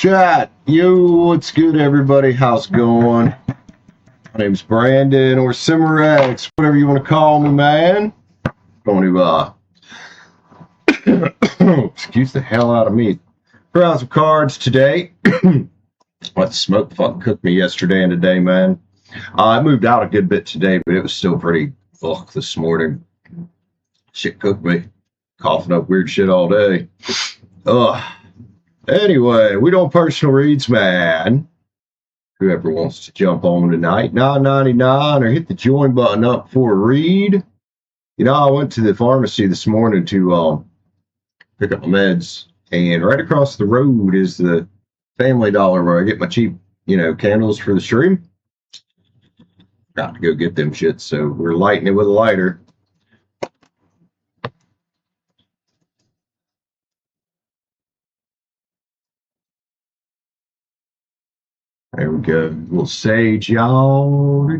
Chat, yo, what's good, everybody? How's it going? My name's Brandon, or Cimarex, whatever you want to call me, man. Going to, excuse the hell out of me. Browse some cards today. What smoke fucking cooked me yesterday and today, man. I moved out a good bit today, but it was still pretty this morning. Shit cooked me. Coughing up weird shit all day. Anyway, we don't personal reads, man. Whoever wants to jump on tonight, $9.99, or hit the join button up for a read. You know, I went to the pharmacy this morning to pick up my meds, and right across the road is the Family Dollar where I get my cheap, candles for the stream. Got to go get them shit, so we're lighting it with a lighter. There we go. A little sage, y'all.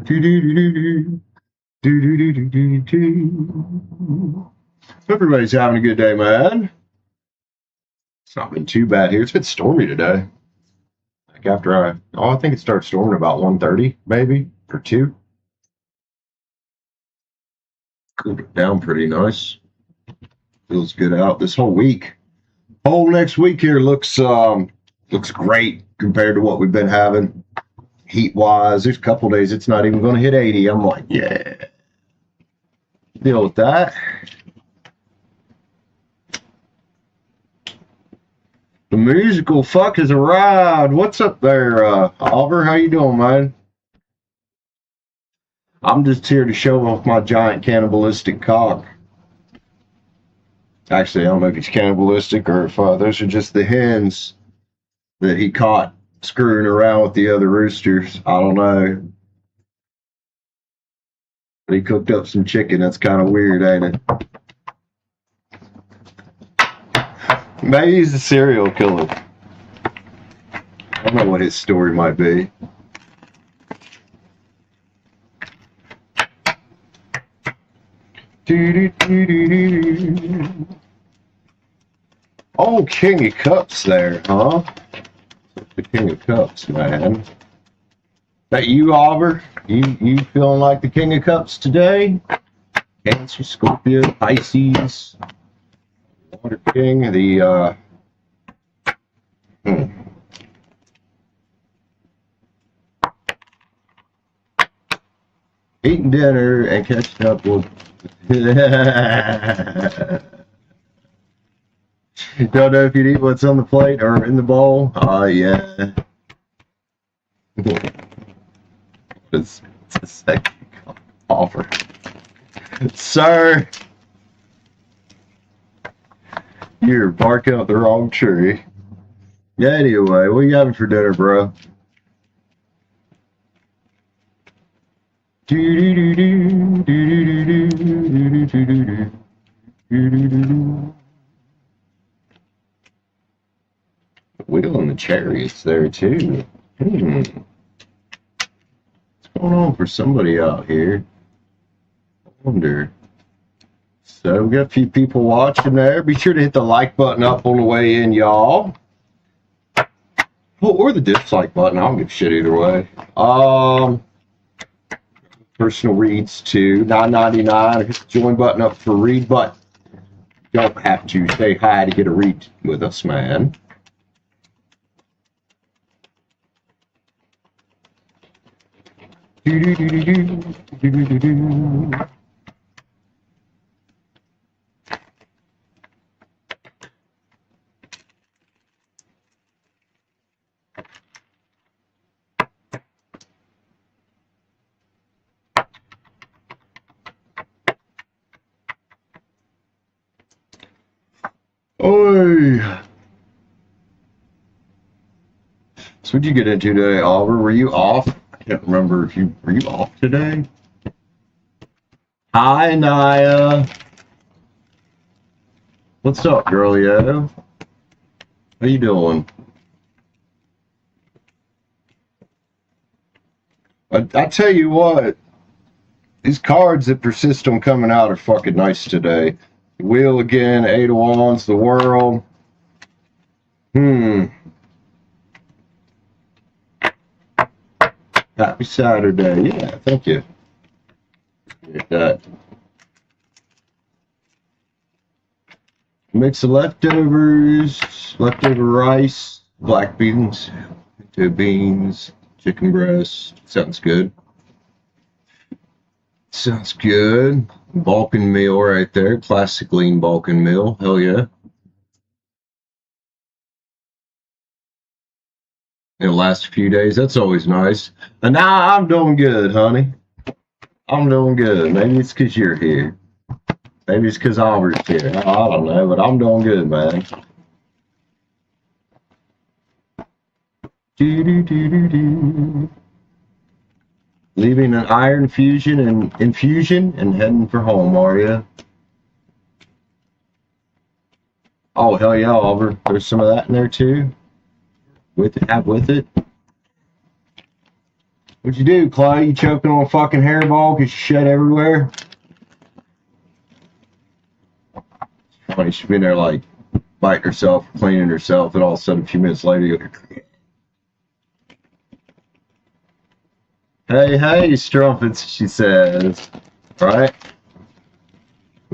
Everybody's having a good day, man. It's not been too bad here. It's been stormy today. Like after I think it started storming about 1:30, maybe, or 2. Cooled it down pretty nice. Feels good out this whole week. Whole next week here looks great compared to what we've been having heat wise. There's a couple days it's not even going to hit 80. I'm like, yeah, deal with that. The musical fuck has arrived. What's up there, Oliver? How you doing, man? I'm just here to show off my giant cannibalistic cock. Actually, I don't know if he's cannibalistic or if those are just the hens that he caught screwing around with the other roosters. I don't know. But he cooked up some chicken. That's kind of weird, ain't it? Maybe he's a serial killer. I don't know what his story might be. Oh, King of Cups there, huh? The King of Cups, man. That you, Oliver? You feeling like the King of Cups today? Cancer, Scorpio, Pisces, Water King, eating dinner and catching up with Don't know if you'd eat what's on the plate or in the bowl. Yeah. It's a second offer. Sir, you're barking up the wrong tree. Yeah, anyway, what are you having for dinner, bro? Wheel and the Chariots there too. What's going on for somebody out here? I wonder. So we got a few people watching there. Be sure to hit the like button up on the way in, y'all. Oh, or the dislike button. I don't give a shit either way. Personal reads too. $9.99. Hit the join button up for read, but you don't have to say hi to get a read with us, man. Oi. So what'd you get into today, Oliver? Were you off? I can't remember if were you off today? Hi, Naya. What's up, girlio? How you doing? I tell you what, these cards that persist on coming out are fucking nice today. Wheel again, 8 of Wands, the World. Happy Saturday. Yeah, thank you. Get that. Mix of leftovers, leftover rice, black beans, pinto beans, chicken breast. Sounds good. Sounds good. Balkan meal right there. Classic lean Balkan meal. Hell yeah. It'll last a few days. That's always nice. And now I'm doing good, honey. I'm doing good. Maybe it's because you're here. Maybe it's because Aubrey's here. I don't know, but I'm doing good, man. Leaving an iron infusion and heading for home, are you? Oh, hell yeah, Aubrey. There's some of that in there too. Have with it. What'd you do, Clay? You choking on a fucking hairball because you shed everywhere? Funny, she's been there like biting herself, cleaning herself, and all of a sudden a few minutes later you go, hey, strumpets, she says. Right?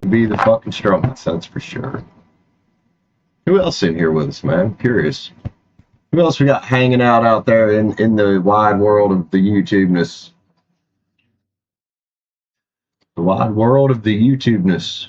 Would be the fucking strumpets, that's for sure. Who else in here with us, man? I'm curious. Who else we got hanging out there in the wide world of the YouTubeness? The wide world of the YouTubeness.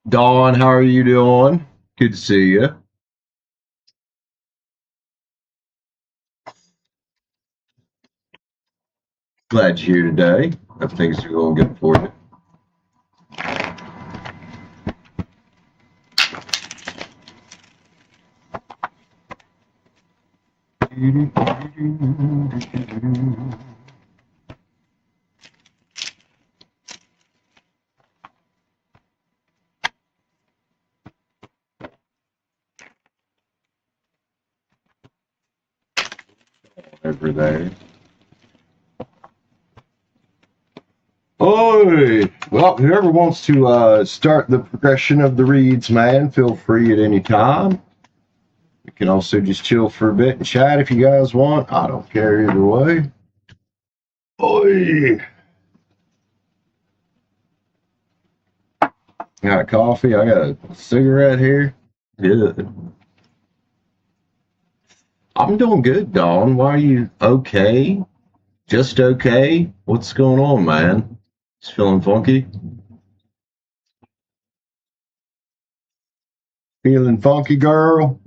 Dawn, how are you doing? Good to see you. Glad you're here today. Hope things are going good for you. Over there. Oi! Well, whoever wants to start the progression of the reads, man, feel free at any time. You can also just chill for a bit and chat if you guys want. I don't care either way. Oi! Got a coffee. I got a cigarette here. Good. I'm doing good, Dawn. Why are you okay? Just okay? What's going on, man? Just feeling funky? Feeling funky, girl?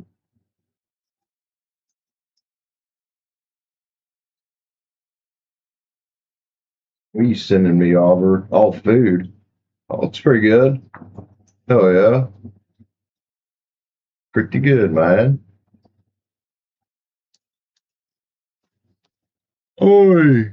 What are you sending me over? All food. Oh, it's pretty good. Oh, yeah. Pretty good, man. Oi!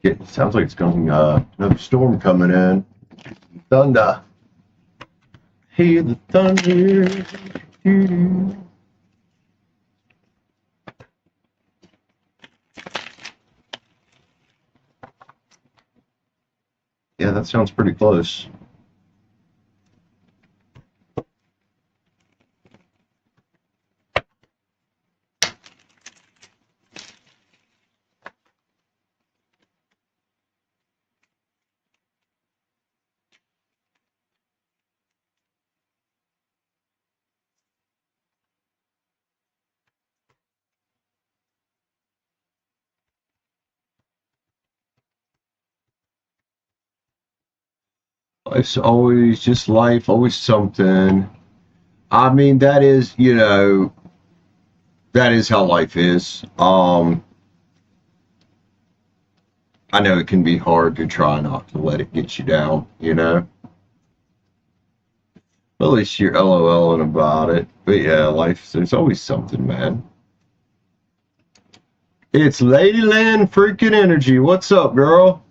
It sounds like it's going another storm coming in. Thunder. Hear the thunder. Yeah, that sounds pretty close. Life's always just life, always something. I mean, that is, that is how life is. I know it can be hard to try not to let it get you down, you know? At least you're LOLing about it. But yeah, life, there's always something, man. It's Lady Lynn freaking Energy. What's up, girl?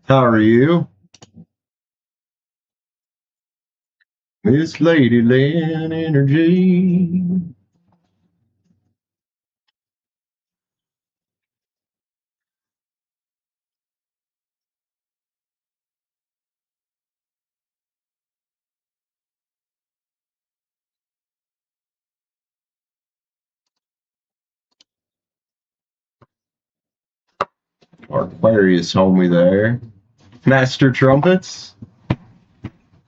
How are you? It's Lady Lynn Energy. Our Aquarius homie there. Master Trumpets.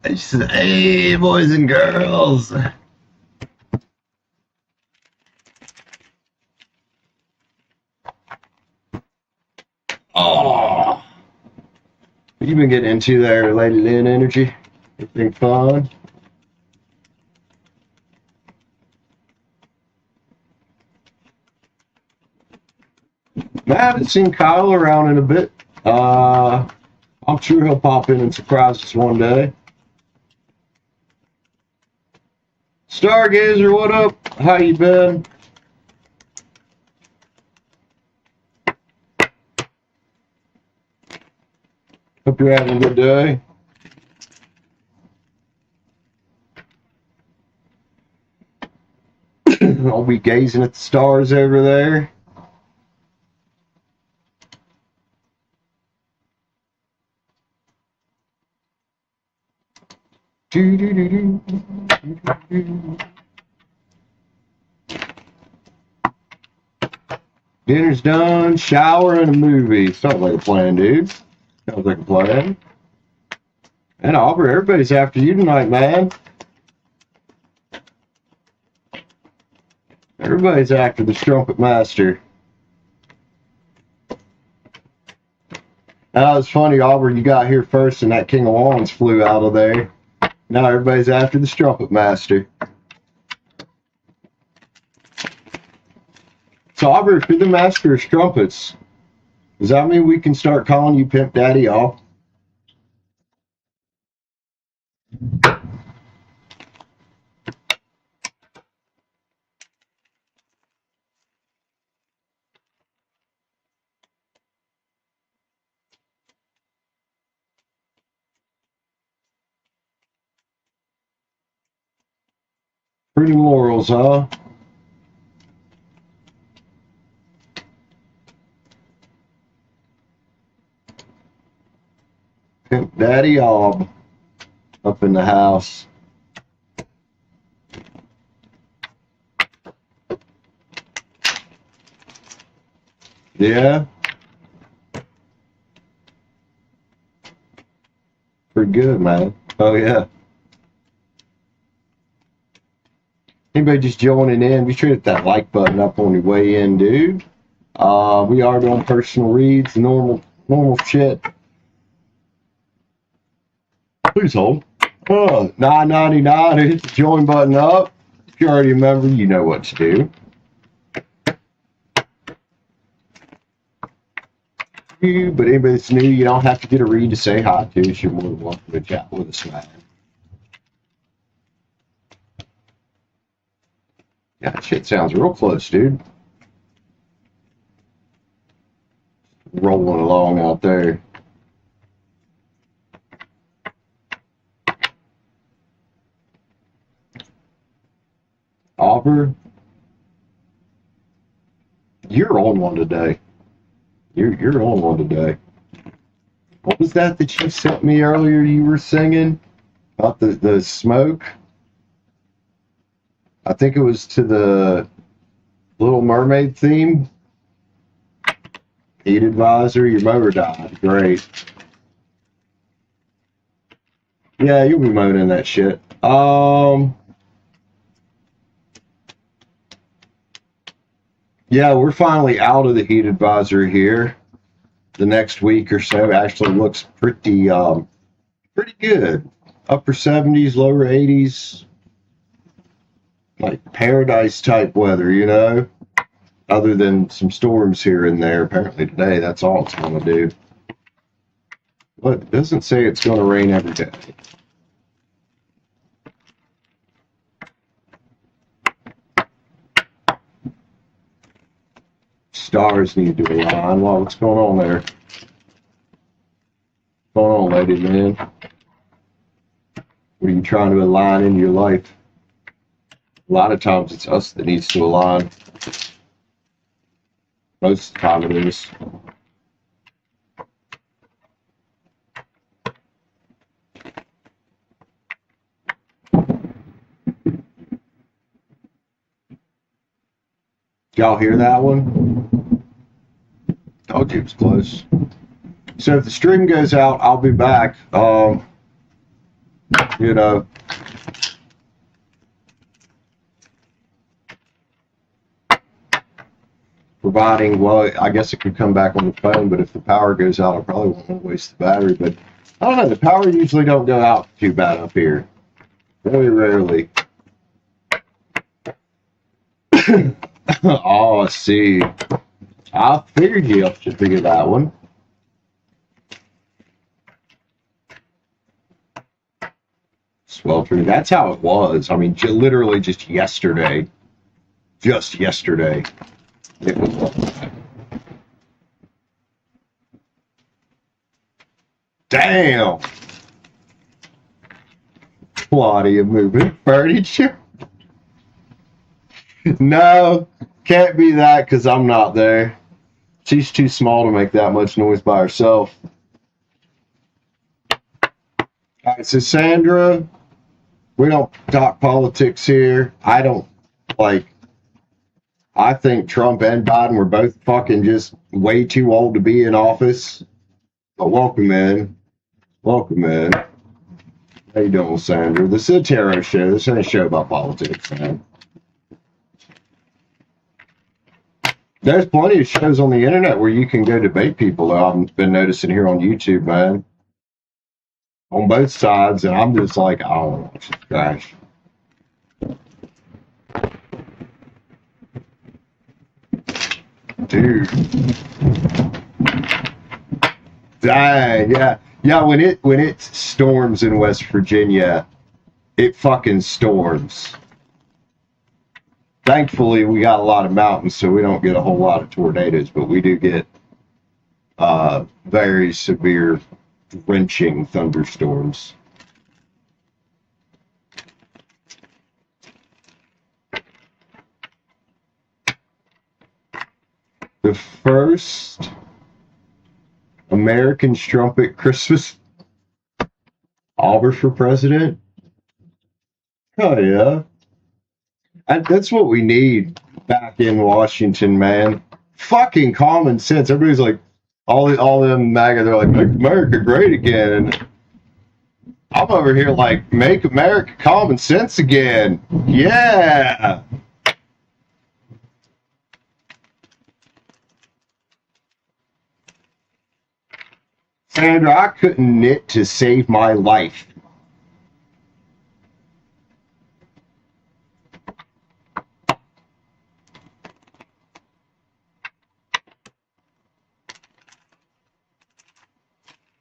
He said, hey, boys and girls. Oh. What you been getting into there, Lady Lynn Energy? Anything fun? I haven't seen Kyle around in a bit. I'm sure he'll pop in and surprise us one day. Stargazer, what up? How you been? Hope you're having a good day. I'll be gazing at the stars over there. Dinner's done, shower, and a movie. Sounds like a plan, dude. Sounds like a plan. And Aubrey, everybody's after you tonight, man. Everybody's after the Strumpet Master. That was funny, Aubrey. You got here first, and that King of Wands flew out of there. Now everybody's after the Strumpet Master. So, Aubrey, if you're the master of strumpets, does that mean we can start calling you Pimp Daddy off? Pretty morals, huh? Pimp Daddy Ob up in the house. Yeah? Pretty good, man. Oh, yeah. Anybody just joining in, be sure to hit that like button up on your way in, dude. We are doing personal reads, normal shit. Please hold. $9.99. Hit the join button up. If you're already a member, you know what to do. But anybody that's new, you don't have to get a read to say hi to us. You're more than welcome to chat with us, man. Yeah, that shit sounds real close, dude. Rolling along out there. Aubrey, you're on one today. You're on one today. What was that you sent me earlier? You were singing about the smoke. I think it was to the Little Mermaid theme. Heat advisor, your motor died. Great. Yeah, you'll be moaning that shit. Yeah, we're finally out of the heat advisor here. The next week or so actually looks pretty good. Upper 70s, lower 80s. Like paradise type weather, you know? Other than some storms here and there, apparently today, that's all it's going to do. But it doesn't say it's going to rain every day. Stars need to align. Well, what's going on there? What's going on, lady, man? What are you trying to align in your life? A lot of times it's us that needs to align. Most of the time it is. Y'all hear that one? Told you it was close. So if the stream goes out, I'll be back. You know, providing, well, I guess it could come back on the phone, but if the power goes out, I probably won't want to waste the battery. But I don't know, the power usually don't go out too bad up here. Very rarely. Oh, I see. I figured you should figure that one. Sweltering. That's how it was. I mean, literally just yesterday. Just yesterday. It was like that. Damn. Claudia moving furniture. No, can't be that because I'm not there. She's too small to make that much noise by herself. All right, so Sandra, we don't talk politics here. I don't, like, I think Trump and Biden were both fucking just way too old to be in office. But welcome in. Welcome in. How you doing, Sandra? This is a tarot show. This ain't a show about politics, man. There's plenty of shows on the internet where you can go debate people. I've been noticing here on YouTube, man. On both sides, and I'm just like, I don't watch this trash. Dude. Dang, yeah. Yeah, when it storms in West Virginia, it fucking storms. Thankfully, we got a lot of mountains, so we don't get a whole lot of tornadoes, but we do get very severe, drenching thunderstorms. The first American strumpet Christmas Auburn for president? Oh, yeah. That's what we need back in Washington, man. Fucking common sense. Everybody's like, all them MAGA, they're like, make America great again. And I'm over here like, make America common sense again. Yeah. Sandra, I couldn't knit to save my life.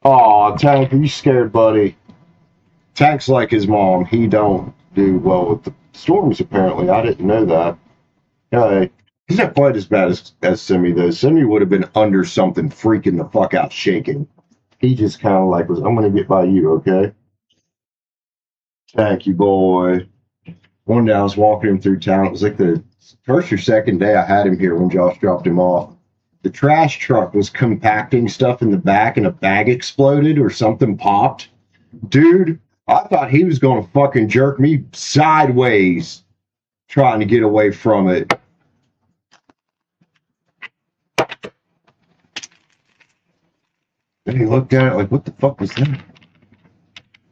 Aw, Tank, are you scared, buddy? Tank's like his mom. He don't do well with the storms, apparently. I didn't know that. Hey, he's not quite as bad as Simi, though. Simi would have been under something freaking the fuck out shaking. He just kind of like was, I'm going to get by you, okay? Thank you, boy. One day I was walking him through town. It was like the first or second day I had him here when Josh dropped him off. The trash truck was compacting stuff in the back and a bag exploded or something popped. Dude, I thought he was going to fucking jerk me sideways trying to get away from it. And he looked at it like, what the fuck was that?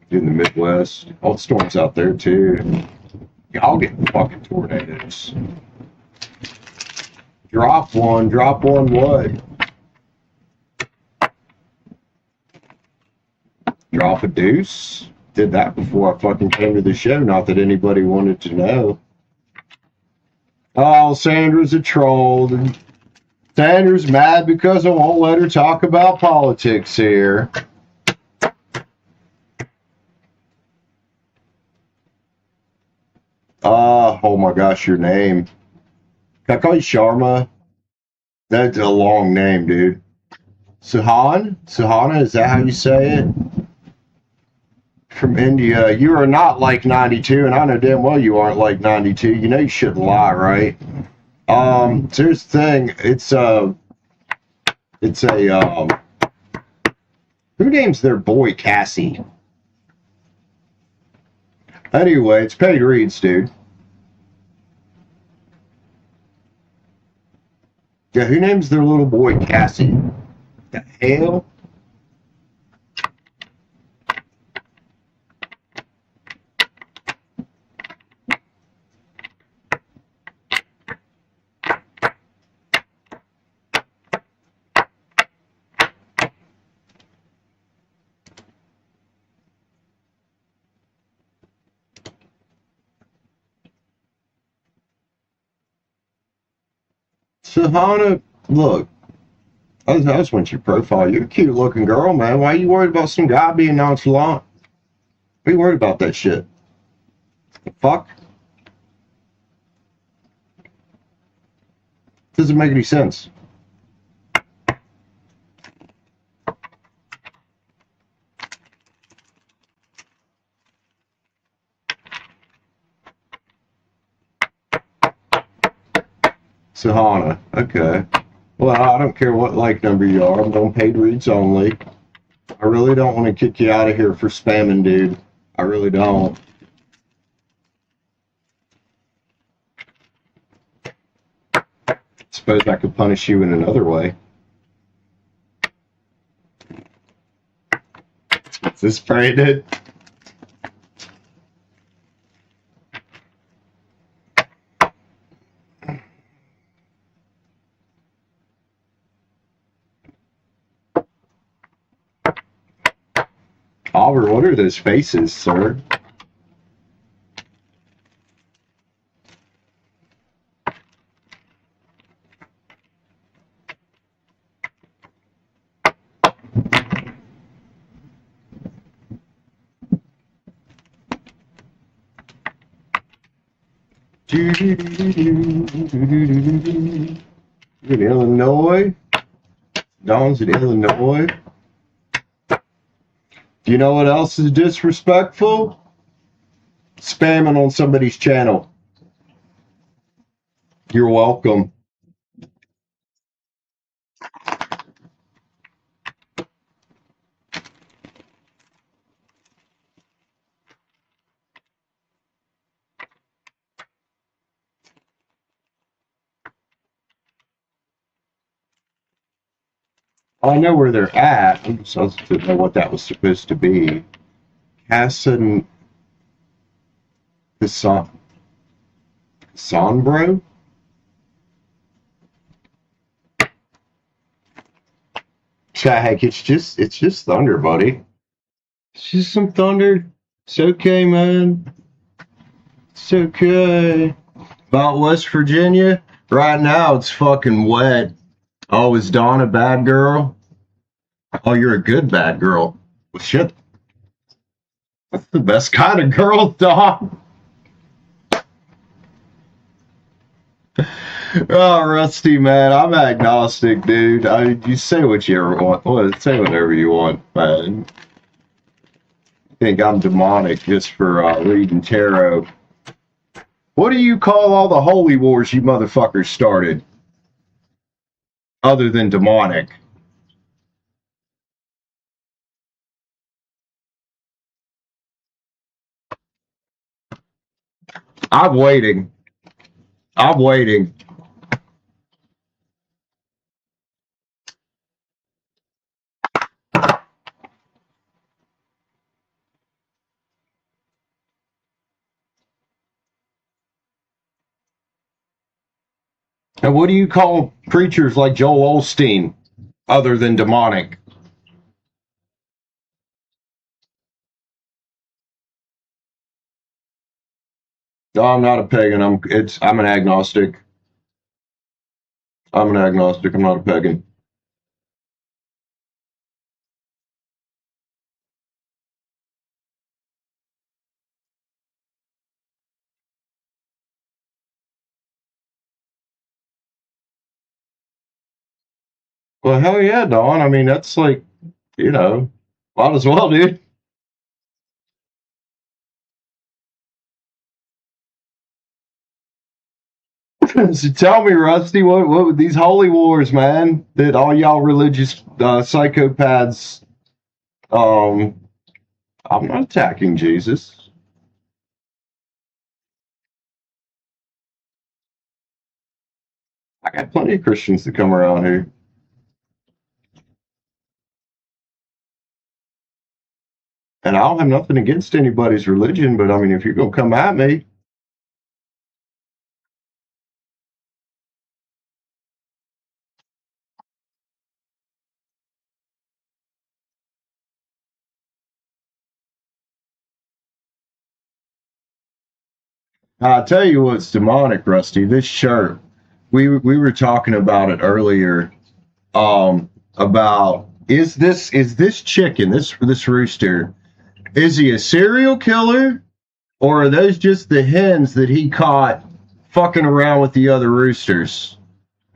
In the Midwest. All the storms out there, too. Y'all get fucking tornadoes. Drop one what? Drop a deuce? Did that before I fucking came to the show. Not that anybody wanted to know. Oh, Sandra's a troll. Sandra's mad because I won't let her talk about politics here. Oh my gosh, your name. Can I call you Sharma? That's a long name, dude. Suhan? Suhana, is that how you say it? From India. You are not like 92, and I know damn well you aren't like 92. You know you shouldn't lie, right? So here's the thing. Who names their boy Cassie? Anyway, it's paid reads, dude. Yeah, who names their little boy Cassie? The hell? Suhana, look, I just want your profile. You're a cute looking girl, man. Why are you worried about some guy being nonchalant? Why are you worried about that shit? The fuck? Doesn't make any sense. Suhana, okay. Well, I don't care what like number you are. I'm on paid reads only. I really don't want to kick you out of here for spamming, dude. I really don't. Suppose I could punish you in another way. Is this braided? Oliver, what are those faces, sir? In Illinois? Dawn's in Illinois. Do you know what else is disrespectful? Spamming on somebody's channel. You're welcome. I know where they're at. I just didn't know what that was supposed to be. Hassan Bro? Heck, it's just thunder, buddy. It's just some thunder. It's okay, man. It's okay. About West Virginia, right now it's fucking wet. Oh, is Dawn a bad girl? Oh, you're a good bad girl. Well, shit. That's the best kind of girl, Dawn. Oh, Rusty, man, I'm agnostic, dude. You say what you ever want. Say whatever you want, man. I think I'm demonic just for reading tarot. What do you call all the holy wars you motherfuckers started? Other than demonic. I'm waiting. I'm waiting. And what do you call preachers like Joel Osteen other than demonic? No, I'm not a pagan. I'm an agnostic. I'm an agnostic. I'm not a pagan. Well, hell yeah, Don. I mean, that's like, you know, might as well, dude. So tell me, Rusty, what these holy wars, man, that all y'all religious psychopaths, um, I'm not attacking Jesus. I got plenty of Christians that come around here. And I don't have nothing against anybody's religion, but I mean, if you're going to come at me, I'll tell you what's demonic, Rusty. This shirt, we were talking about it earlier. About is this chicken, this rooster, is he a serial killer, or are those just the hens that he caught fucking around with the other roosters?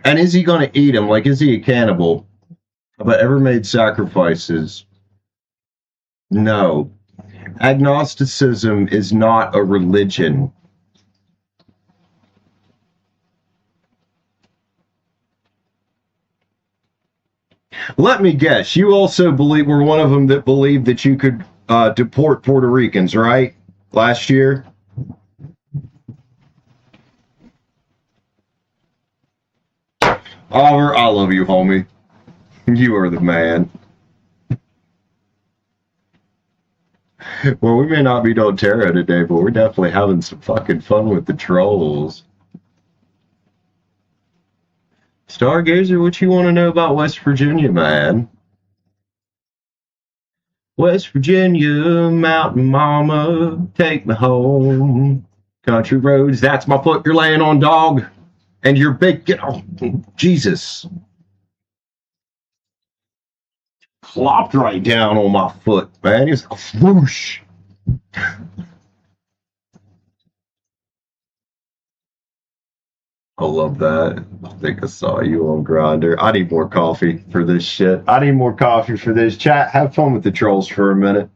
And is he going to eat them? Like, is he a cannibal? Have I ever made sacrifices? No. Agnosticism is not a religion. Let me guess. You also believe were one of them that believed that you could deport Puerto Ricans, right? Last year. Oliver, I love you, homie. You are the man. Well, we may not be doTERRA today, but we're definitely having some fucking fun with the trolls. Stargazer, what you want to know about West Virginia, man? West Virginia, mountain mama, take me home. Country roads, that's my foot you're laying on, dog. And you're big, oh, Jesus. Plopped right down on my foot, man. He was whoosh. I love that. I think I saw you on Grindr. I need more coffee for this shit. I need more coffee for this. Chat, have fun with the trolls for a minute.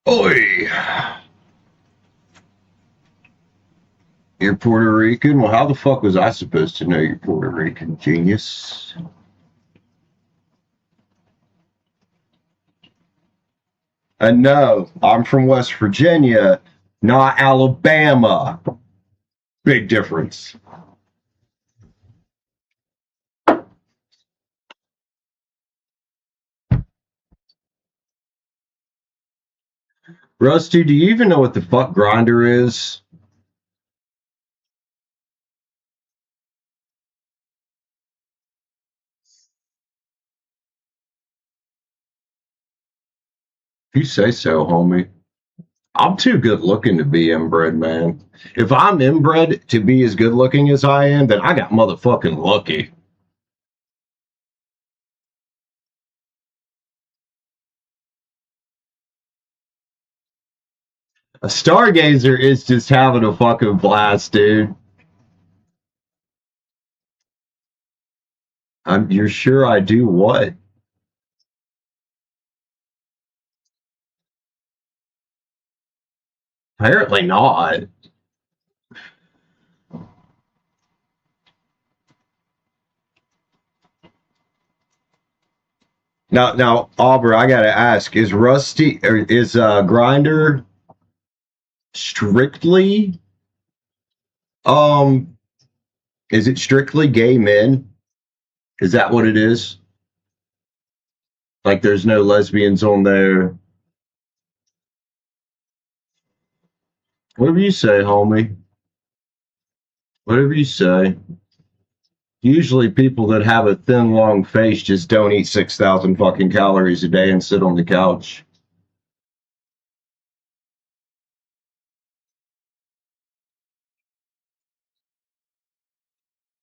Oi! You're Puerto Rican? Well, how the fuck was I supposed to know you're Puerto Rican, genius? And no, I'm from West Virginia, not Alabama. Big difference. Rusty, do you even know what the fuck Grinder is? If you say so, homie. I'm too good looking to be inbred, man. If I'm inbred to be as good looking as I am, then I got motherfucking lucky. A stargazer is just having a fucking blast, dude. You're sure I do what? Apparently not. Now, Aubrey, I gotta ask: Is Rusty or is Grinder strictly um? Is it strictly gay men? Is that what it is? Like, there's no lesbians on there. Whatever you say, homie. Whatever you say. Usually, people that have a thin, long face just don't eat 6,000 fucking calories a day and sit on the couch.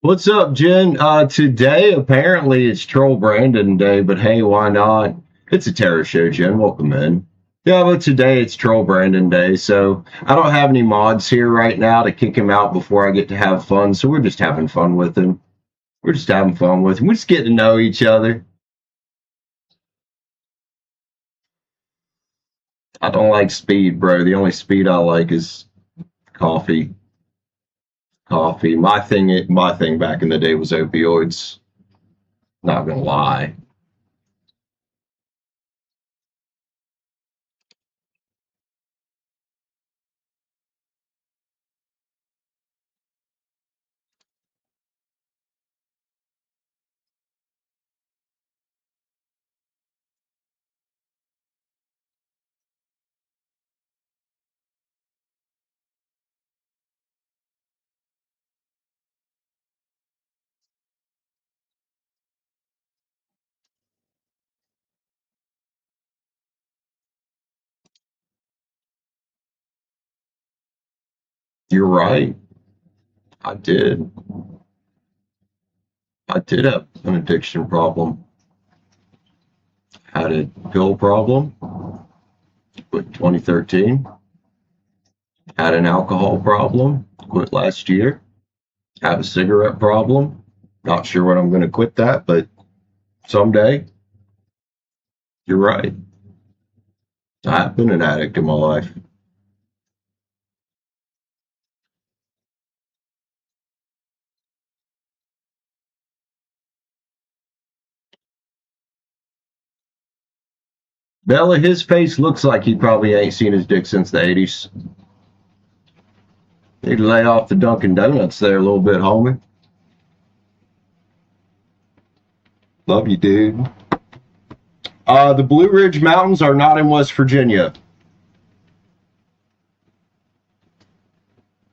What's up, Jen? Today, apparently, it's Troll Brandon Day, but hey, why not? It's a terror show, Jen. Welcome in. Yeah, but today it's Troll Brandon Day, so I don't have any mods here right now to kick him out before I get to have fun, so we're just having fun with him. We're just having fun with him. We're just getting to know each other. I don't like speed, bro. The only speed I like is coffee. Coffee. My thing back in the day was opioids. Not gonna lie. You're right. I did. I did have an addiction problem. Had a pill problem quit 2013. Had an alcohol problem, quit last year. Have a cigarette problem. Not sure when I'm going to quit that, but someday. You're right. I've been an addict in my life. Bella, his face looks like he probably ain't seen his dick since the 80s. Need to lay off the Dunkin' Donuts there a little bit, homie. Love you, dude. The Blue Ridge Mountains are not in West Virginia.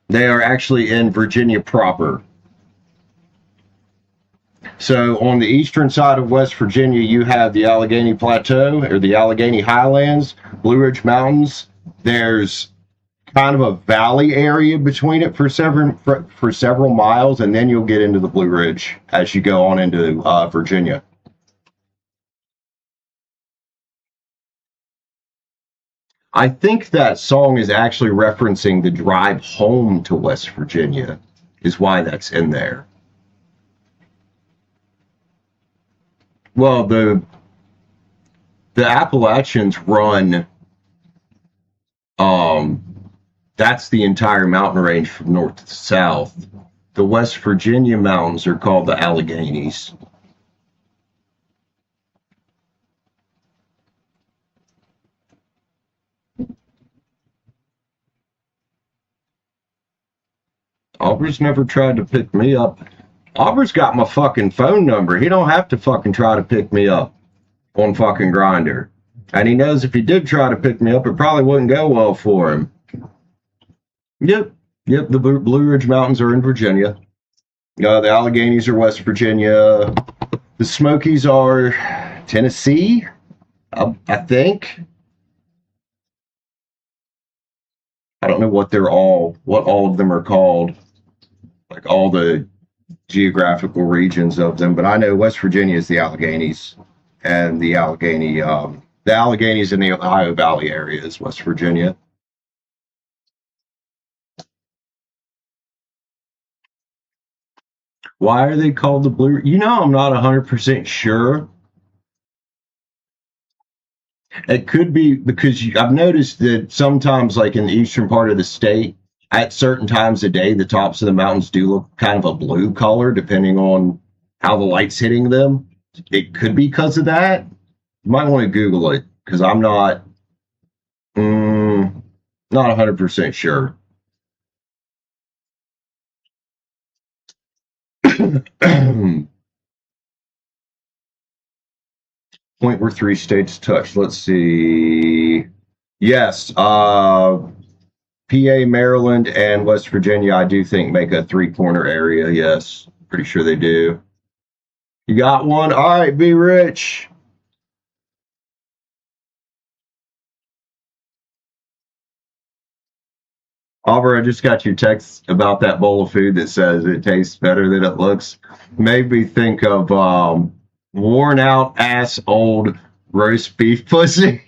They are actually in Virginia proper. So on the eastern side of West Virginia, you have the Allegheny Plateau or the Allegheny Highlands, Blue Ridge Mountains. There's kind of a valley area between it for several miles, and then you'll get into the Blue Ridge as you go on into Virginia. I think that song is actually referencing the drive home to West Virginia, is why that's in there. Well, the Appalachians run, that's the entire mountain range from north to south. The West Virginia mountains are called the Alleghenies. Aubrey's never tried to pick me up. Aubrey's got my fucking phone number. He don't have to fucking try to pick me up on fucking Grindr. And he knows if he did try to pick me up, it probably wouldn't go well for him. Yep. The Blue Ridge Mountains are in Virginia. The Alleghenies are West Virginia. The Smokies are Tennessee, I think. I don't know what all of them are called, like all the geographical regions of them, but I know West Virginia is the Alleghenies, and the Alleghenies in the Ohio Valley area is West Virginia. Why are they called the blue? You know, I'm not 100% sure. It could be because I've noticed that sometimes, like in the eastern part of the state, at certain times of day, the tops of the mountains do look kind of a blue color, depending on how the light's hitting them. It could be because of that. You might want to Google it because I'm not 100% sure. Point where three states touch. Let's see. Yes, PA, Maryland, and West Virginia, I do think make a three-corner area. Yes, pretty sure they do. You got one? All right, be rich. Oliver, I just got your text about that bowl of food that says it tastes better than it looks. Made me think of worn out ass old roast beef pussy.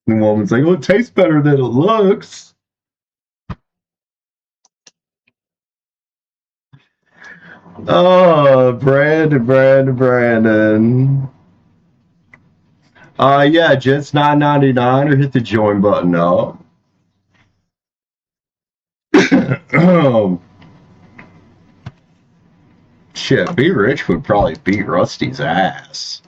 The woman's like, well, it tastes better than it looks. Oh, Brandon. Yeah, Jets 9.99 or hit the join button up. Shit, Be Rich would probably beat Rusty's ass.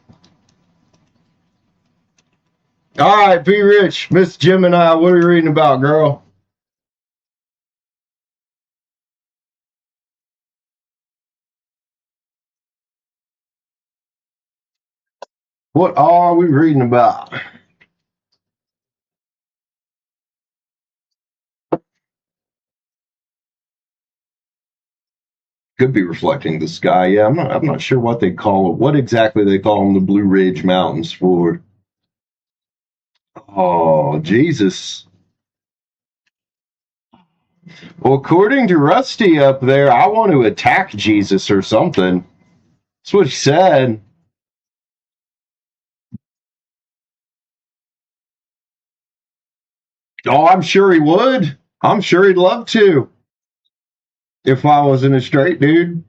All right, Be Rich, Miss Gemini, what are you reading about, girl? What are we reading about? Could be reflecting the sky. Yeah, I'm not sure what they call it. What exactly they call them the Blue Ridge Mountains for. Oh, Jesus. Well, according to Rusty up there, I want to attack Jesus or something. That's what he said. Oh, I'm sure he would. I'm sure he'd love to. If I wasn't a straight dude.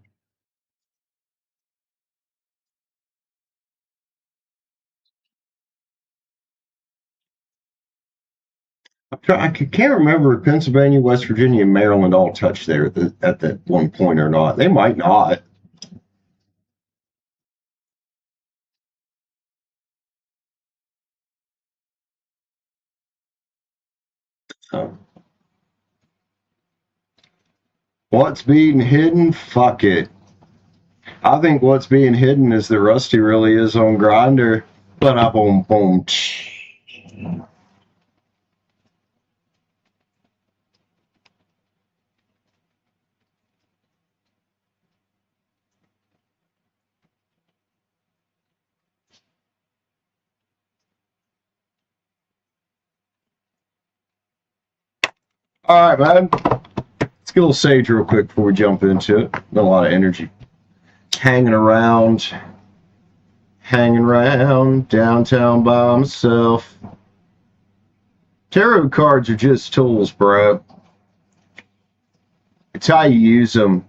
I can't remember if Pennsylvania, West Virginia, and Maryland all touched there at that one point or not. They might not. What's being hidden? Fuck it. I think what's being hidden is that Rusty really is on Grinder. But I boom boom. All right, man. Let's get a little sage real quick before we jump into it. Not a lot of energy. Hanging around downtown by myself. Tarot cards are just tools, bro. It's how you use them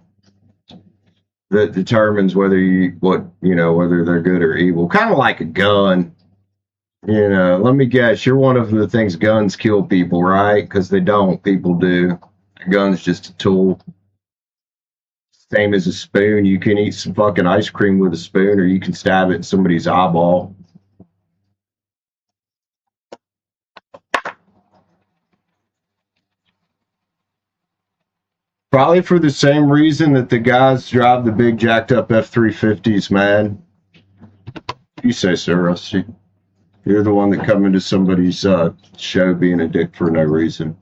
that determines whether whether they're good or evil. Kind of like a gun. Let me guess, you're one of the things guns kill people, right? Because they don't. People do. A gun's just a tool. Same as a spoon. You can eat some fucking ice cream with a spoon, or you can stab it in somebody's eyeball. Probably for the same reason that the guys drive the big jacked up F-350s, man. You say so, Rusty. You're the one that come into somebody's show being a dick for no reason.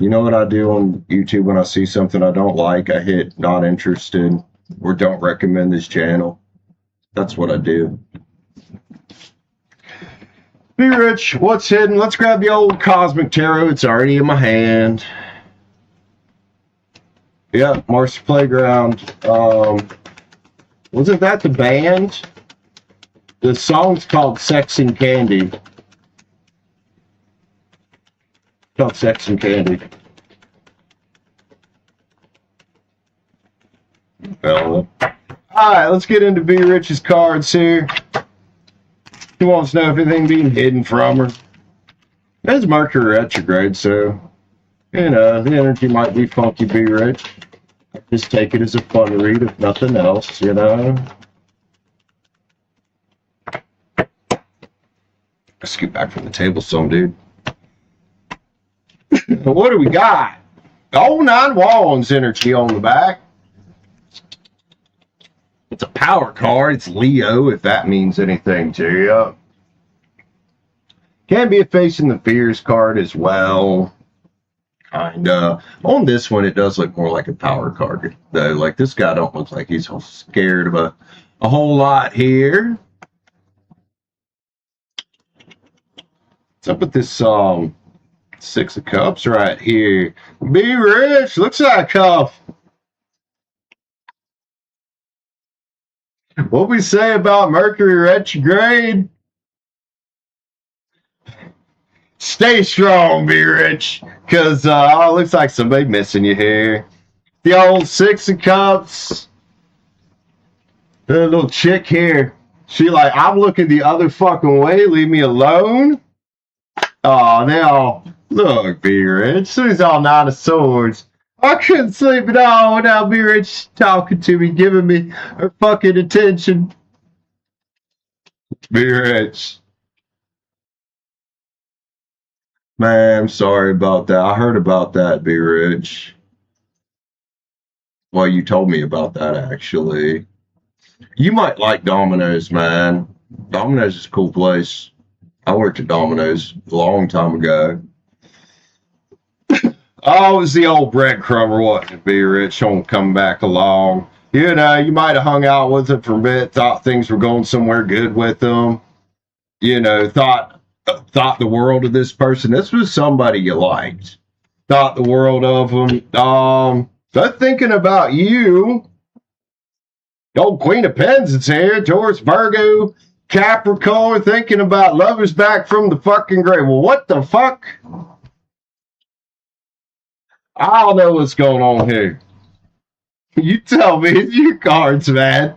You know what I do on YouTube when I see something I don't like? I hit not interested or don't recommend this channel. That's what I do. Be Rich, what's hidden? Let's grab the old Cosmic Tarot. It's already in my hand. Yeah, Marcy Playground. Wasn't that the band? The song's called Sex and Candy. Called Sex and Candy. Well, alright, let's get into B Rich's cards here. He wants to know if anything being hidden from her. There's Mercury retrograde, so, you know, the energy might be funky, B Rich. Just take it as a fun read, if nothing else, you know. Scoot back from the table some, dude. What do we got? Oh, 9 Wands energy on the back. It's a power card. It's Leo, if that means anything to you. Can be a Facing the Fears card as well. Kinda. On this one, it does look more like a power card, though. Like, this guy don't look like he's scared of a whole lot here. What's up with this 6 of Cups right here? Be Rich, looks like a cuff. What we say about Mercury retrograde? Stay strong, Be Rich, because it looks like somebody missing you here. The old 6 of Cups. The little chick here. She like, I'm looking the other fucking way. Leave me alone. Oh, now look, Be Rich. As soon as all 9 of Swords. I couldn't sleep at all without Be Rich talking to me, giving me her fucking attention. Be Rich. Man, I'm sorry about that. I heard about that, Be Rich. Well, you told me about that, actually. You might like Domino's, man. Domino's is a cool place. I worked at Domino's a long time ago. Oh, it was the old breadcrumber, wasn't it, Be Rich? Don't come back along. You know, you might have hung out with it for a bit, thought things were going somewhere good with them. You know, thought the world of this person. This was somebody you liked. Thought the world of them. They're thinking about you. The old Queen of Pens is here. Taurus, Virgo, Capricorn, thinking about lovers back from the fucking grave. Well, what the fuck? I don't know what's going on here. You tell me. It's your cards, man.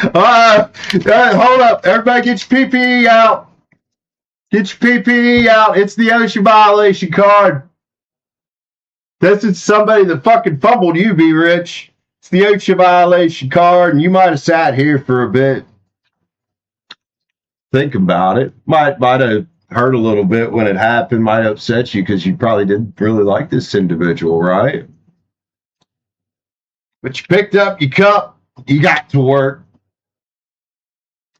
Hold up. Everybody get your PPE out. Get your PPE out. It's the ocean violation card. This is somebody that fucking fumbled you, Be Rich. It's the ocean violation card, and you might have sat here for a bit. Think about it. Might have hurt a little bit when it happened. Might upset you because you probably didn't really like this individual, right? But you picked up your cup. You got to work.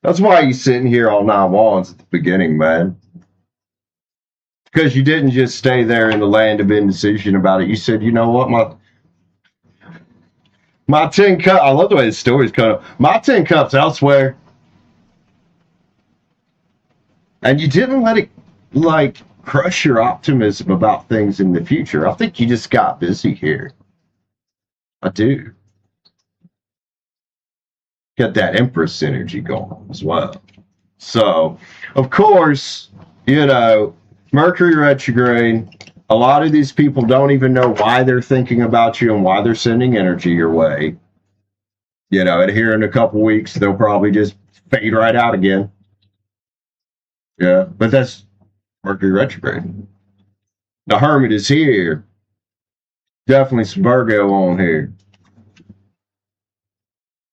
That's why you're sitting here all 9 Wands at the beginning, man. Because you didn't just stay there in the land of indecision about it. You said, you know what, my 10 cups, I love the way the story's cut up. My 10 cups elsewhere. And you didn't let it, like, crush your optimism about things in the future. I think you just got busy here. I do. Got that Empress energy going as well. So, of course, you know, Mercury retrograde, a lot of these people don't even know why they're thinking about you and why they're sending energy your way. You know, and here in a couple weeks, they'll probably just fade right out again. Yeah, but that's Mercury retrograde. The Hermit is here. Definitely some Virgo on here.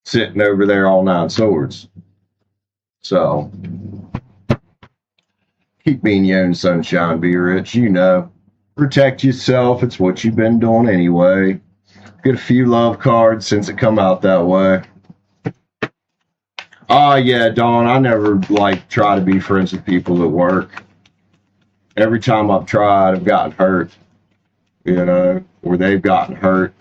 Sitting over there, all 9 Swords. So, keep being your own sunshine, Be Rich. You know, protect yourself. It's what you've been doing anyway. Get a few love cards since it come out that way. Oh, yeah, Dawn, I never, like, try to be friends with people at work. Every time I've tried, I've gotten hurt. You know, or they've gotten hurt.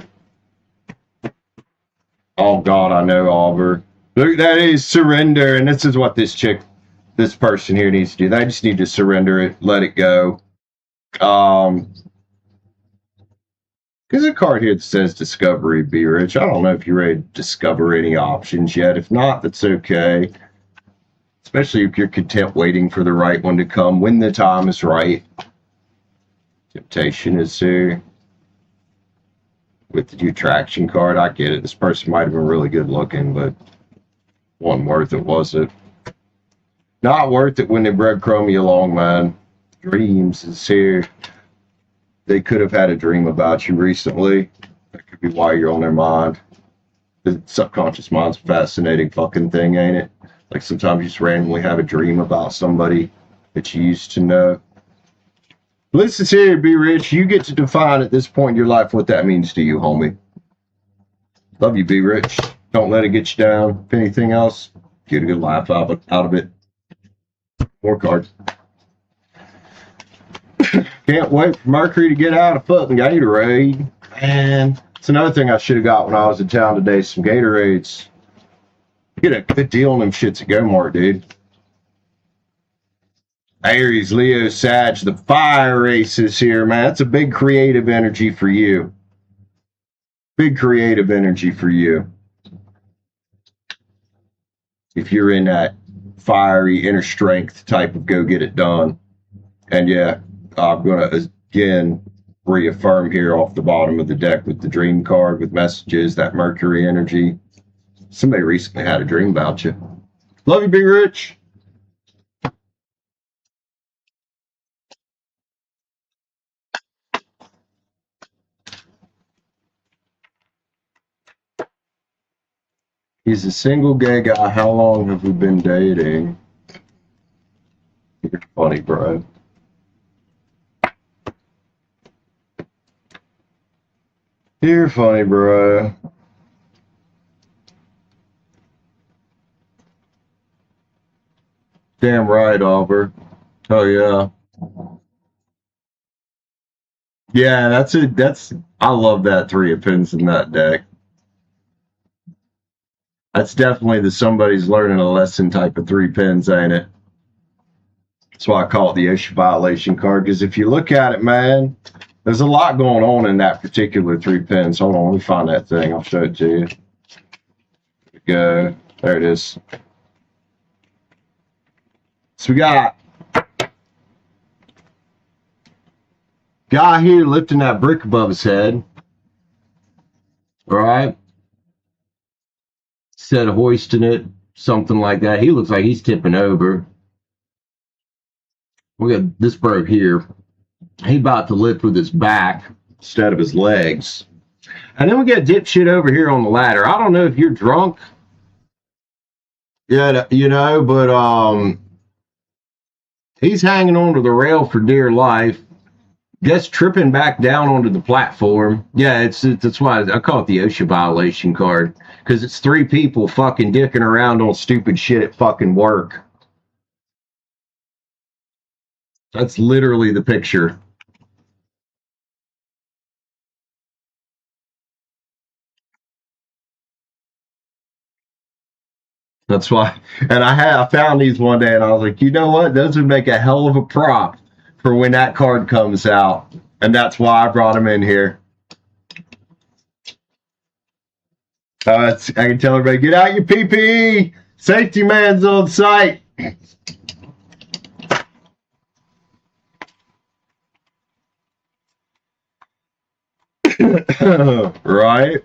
Oh, God, I know, Auburn. Look, that is surrender, and this is what this person here needs to do. They just need to surrender it, let it go. There's a card here that says Discovery, Be Rich. I don't know if you're ready to discover any options yet. If not, that's okay. Especially if you're content waiting for the right one to come when the time is right. Temptation is here. with the attraction card. I get it. This person might have been really good looking, but wasn't worth it, was it? Not worth it when they breadcrumb you along, man. Dreams is here. They could have had a dream about you recently. That could be why you're on their mind. The subconscious mind's a fascinating fucking thing, ain't it? Like sometimes you just randomly have a dream about somebody that you used to know. Listen here, Be Rich. You get to define at this point in your life what that means to you, homie. Love you, Be Rich. Don't let it get you down. If anything else, get a good laugh out of it. More cards. Can't wait for Mercury to get out of fucking Gatorade. Man, it's another thing I should have got when I was in town today, some Gatorades. Get a good deal on them shits at Go-Mart, dude. Aries, Leo, Sag, the fire races here, man. That's a big creative energy for you. Big creative energy for you. If you're in that fiery inner strength type of go get it done. And yeah, I'm going to again reaffirm here off the bottom of the deck with the dream card with messages, that Mercury energy. Somebody recently had a dream about you. Love you, Be Rich. He's a single gay guy. How long have we been dating? You're funny, bro. You're funny, bro. Damn right, Oliver. Oh yeah. Yeah, I love that 3 of pins in that deck. That's definitely the somebody's learning a lesson type of 3 pins, ain't it? That's why I call it the Ocean Violation card, because if you look at it, man, there's a lot going on in that particular 3 pins. Hold on, let me find that thing. I'll show it to you. There we go. There it is. So we got guy here lifting that brick above his head. All right. Instead of hoisting it, something like that. He looks like he's tipping over. We got this bro here. He about to lift with his back instead of his legs. And then we got dipshit over here on the ladder. I don't know if you're drunk. Yeah, but he's hanging onto the rail for dear life. Just tripping back down onto the platform. Yeah, that's why I call it the Ocean Violation card. Because it's 3 people fucking dicking around on stupid shit at fucking work. That's literally the picture. That's why. And I found these one day and I was like, you know what? Those would make a hell of a prop for when that card comes out. And that's why I brought them in here. I can tell everybody, get out your PPE. Safety man's on site. Right?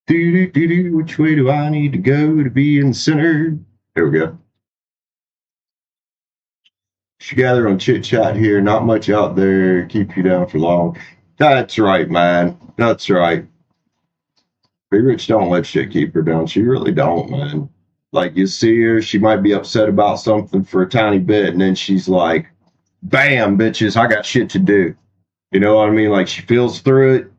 Which way do I need to go to be in the center? There we go. Should gather on chit chat here. Not much out there. Keep you down for long. That's right, man. That's right. Be Rich don't let shit keep her down. She really don't, man. Like you see her, she might be upset about something for a tiny bit, and then she's like, "Bam, bitches, I got shit to do." You know what I mean? Like she feels through it.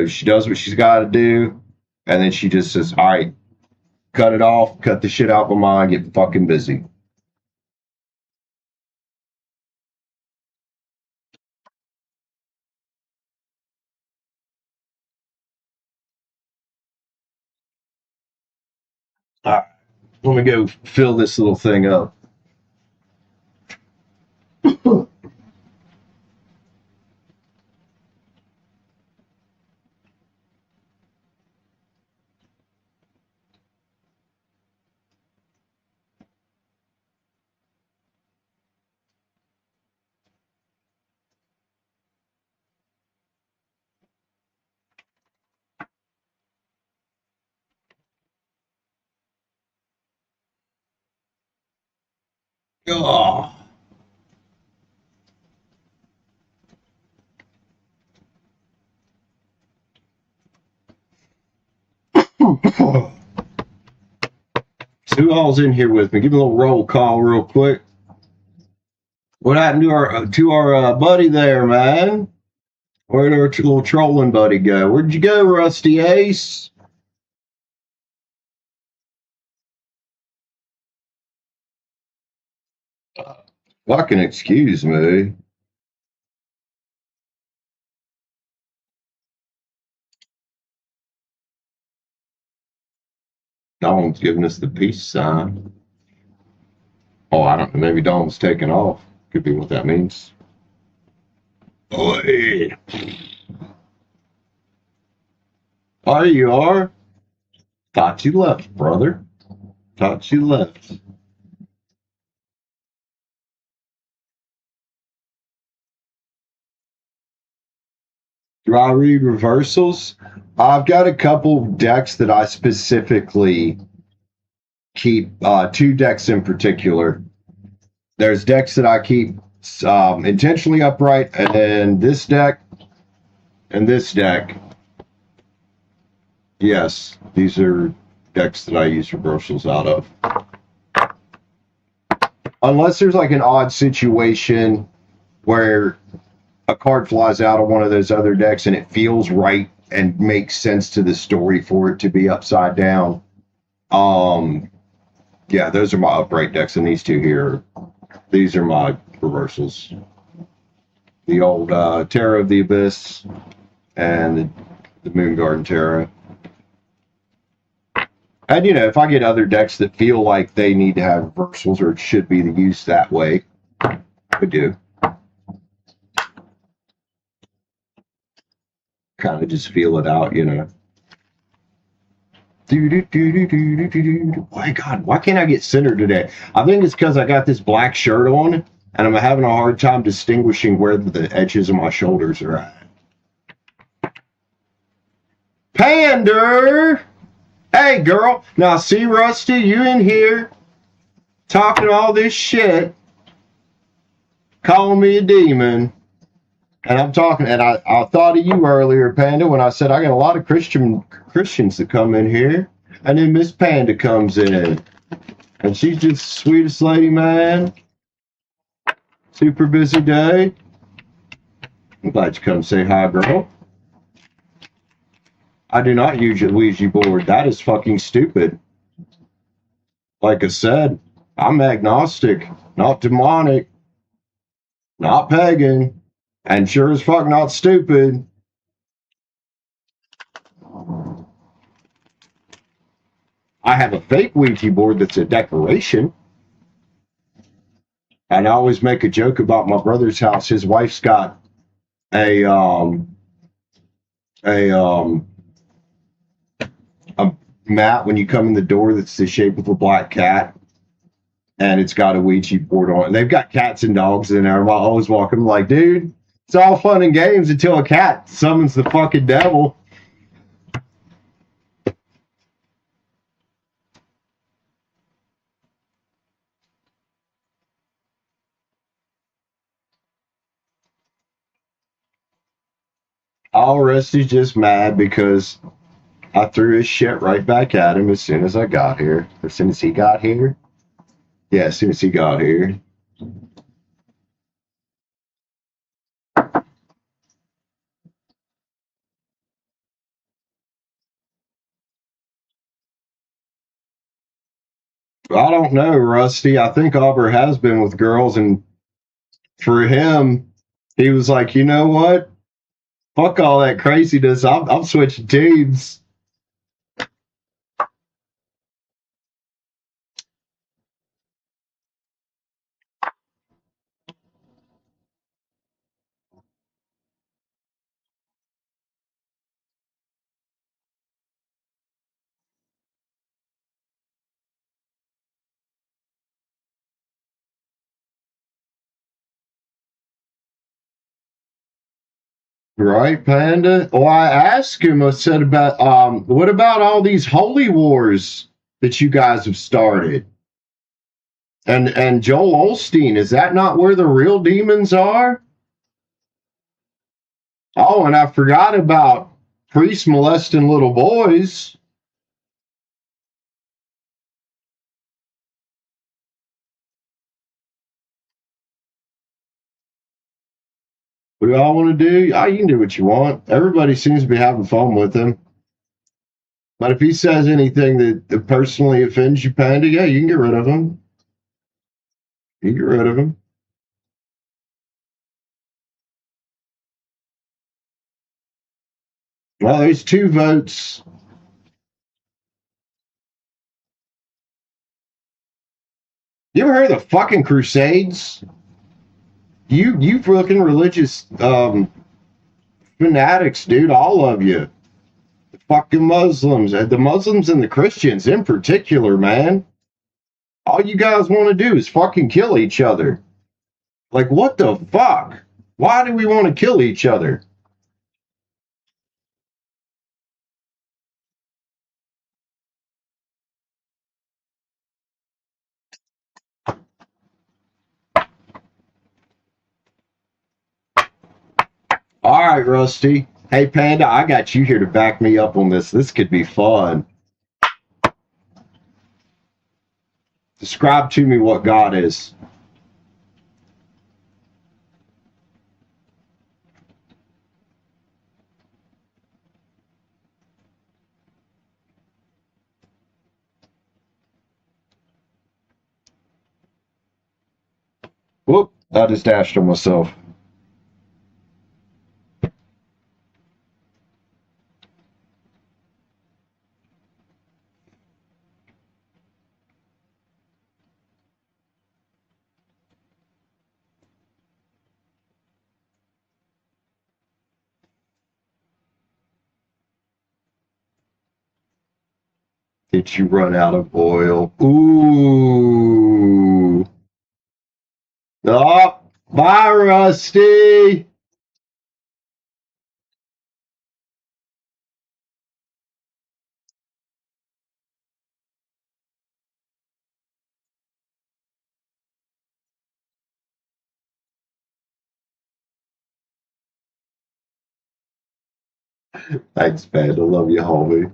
She does what she's got to do, and then she just says, "All right, cut it off, cut the shit out of my mind, get fucking busy." All right, let me go fill this little thing up. Oh. So who all's in here with me? Give me a little roll call real quick. What happened to our buddy there, man? Where'd our little trolling buddy go? Where'd you go, Rusty Ace? Fucking excuse me. Dawn's giving us the peace sign. Oh, I don't know. Maybe Dawn's taking off. Could be what that means. Oh, yeah. There you are. Thought you left, brother. Thought you left. Do I read reversals? I've got a couple decks that I specifically keep, two decks in particular. There's decks that I keep intentionally upright, and then this deck and this deck. Yes, these are decks that I use reversals out of. Unless there's like an odd situation where a card flies out of one of those other decks and it feels right and makes sense to the story for it to be upside down. Yeah, those are my upright decks, and these two here, these are my reversals. The old Terror of the Abyss and the Moongarden Terror. And you know, if I get other decks that feel like they need to have reversals or it should be used that way, I do. Kind of just feel it out, you know. My God, why can't I get centered today? I think it's because I got this black shirt on and I'm having a hard time distinguishing where the edges of my shoulders are at. Pander! Hey, girl. Now, see, Rusty, you in here talking all this shit, calling me a demon. And I'm talking, and I thought of you earlier, Panda, when I said I got a lot of Christians that come in here. And then Miss Panda comes in. And she's just the sweetest lady, man. Super busy day. I'm glad you come say hi, girl. I do not use your Ouija board. That is fucking stupid. Like I said, I'm agnostic, not demonic, not pagan, and sure as fuck not stupid. I have a fake Ouija board that's a decoration. And I always make a joke about my brother's house. His wife's got a mat when you come in the door that's the shape of a black cat, and it's got a Ouija board on it. And they've got cats and dogs in there. I always walk in like, dude, it's all fun and games until a cat summons the fucking devil. All Rusty's just mad because I threw his shit right back at him as soon as I got here. As soon as he got here. Yeah, as soon as he got here. I don't know, Rusty. I think Aubrey has been with girls, and for him, he was like, you know what? Fuck all that craziness. I'm switching teams. Right, Panda? Well, I asked him, I said about, what about all these holy wars that you guys have started? And Joel Osteen, is that not where the real demons are? Oh, and I forgot about priests molesting little boys. What do y'all want to do? Yeah, you can do what you want. Everybody seems to be having fun with him. But if he says anything that personally offends you, Panda, yeah, you can get rid of him. You can get rid of him. Well, there's 2 votes. You ever heard of the fucking Crusades? You fucking religious fanatics, dude, all of you. The fucking Muslims, the Muslims and the Christians in particular, man. All you guys want to do is fucking kill each other. Like, what the fuck? Why do we want to kill each other? All right, Rusty. Hey, Panda, I got you here to back me up on this. This could be fun. Describe to me what God is. Whoop, I just dashed on myself. Did you run out of oil? Ooh. Oh, bye, Rusty. Thanks, Panda. Love you, homie.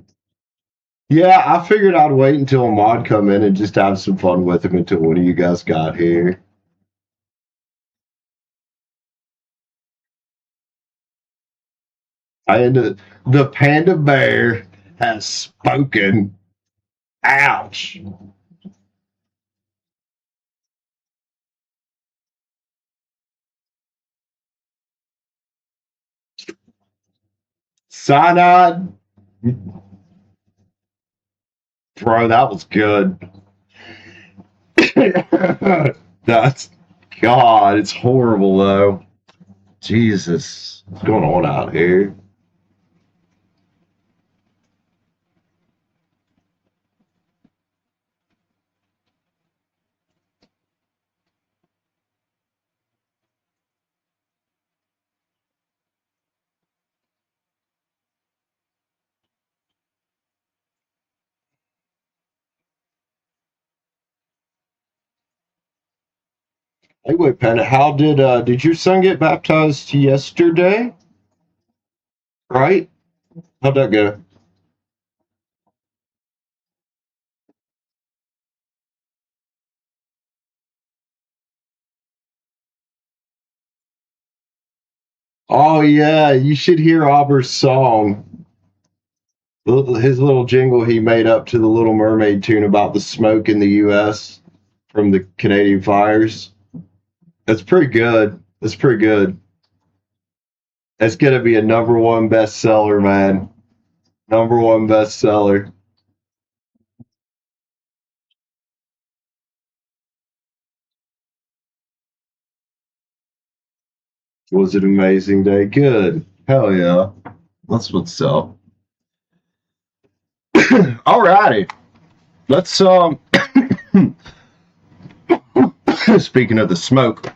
Yeah, I figured I'd wait until a mod come in and just have some fun with him until one of you guys got here. The panda bear has spoken. Ouch. Cyanide. Bro, that was good. That's God, it's horrible though. Jesus. What's going on out here? Hey, wait, Panda, how did your son get baptized yesterday? Right? How'd that go? Oh yeah, you should hear Auber's song. His little jingle he made up to the Little Mermaid tune about the smoke in the U.S. from the Canadian fires. That's pretty good. That's pretty good. That's gonna be a #1 bestseller, man. #1 bestseller. Was it an amazing day? Good. Hell yeah. That's what's up. Alrighty. Let's speaking of the smoke.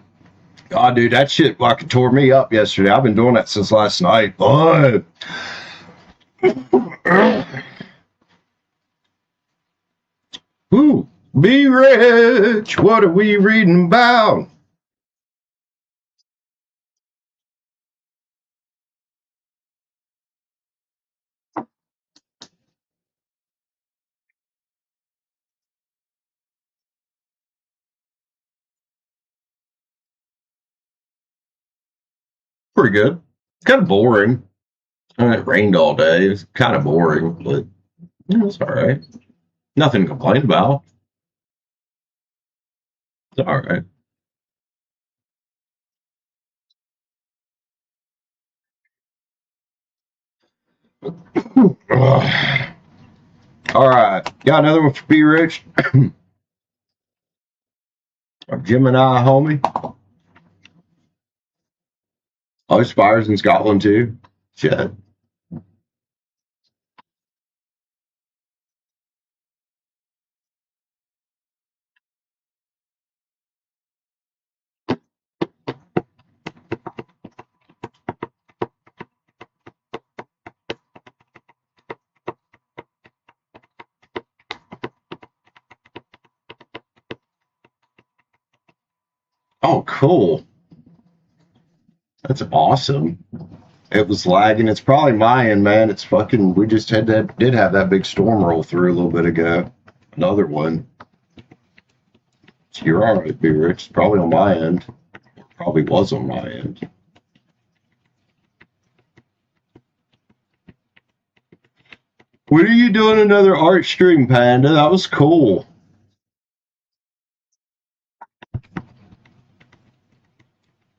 God, dude, that shit fucking tore me up yesterday. I've been doing that since last night. Boy. Whew. Be rich. What are we reading about? Pretty good. Kind of boring. It rained all day. It's kind of boring, but it's all right. Nothing to complain about. It's all right. All right. Got another one for Be Rich. Our Gemini homie. Oh, Spires in Scotland too. Shit. Oh, cool. That's awesome. It was lagging. It's probably my end, man. It's fucking. We just did have that big storm roll through a little bit ago. Another one. So you're all right, Be Rich. It's probably on my end. It probably was on my end. When are you doing another art stream, Panda? That was cool.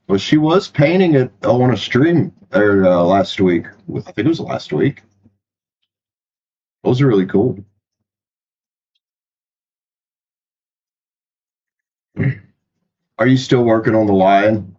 Well, she was painting it on a stream there last week. I think it was last week. Those are really cool. Are you still working on the lion?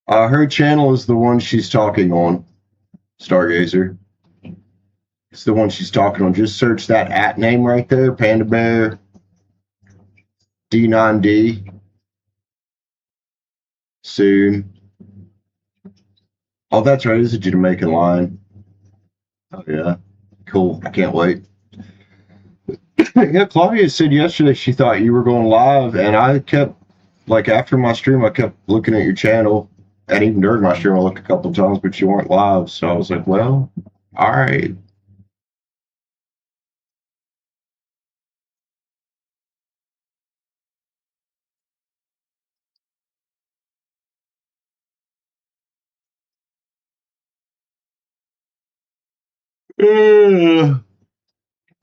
Her channel is the one she's talking on, Stargazer. It's the one she's talking on. Just search that at name right there, Panda Bear D9D. Soon. Oh, that's right. It's a Jamaican lion. Oh, yeah. Cool. I can't wait. Yeah, Claudia said yesterday she thought you were going live, and I kept, like, after my stream, I kept looking at your channel, and even during my stream, I looked a couple of times, but you weren't live, so I was like, well, all right.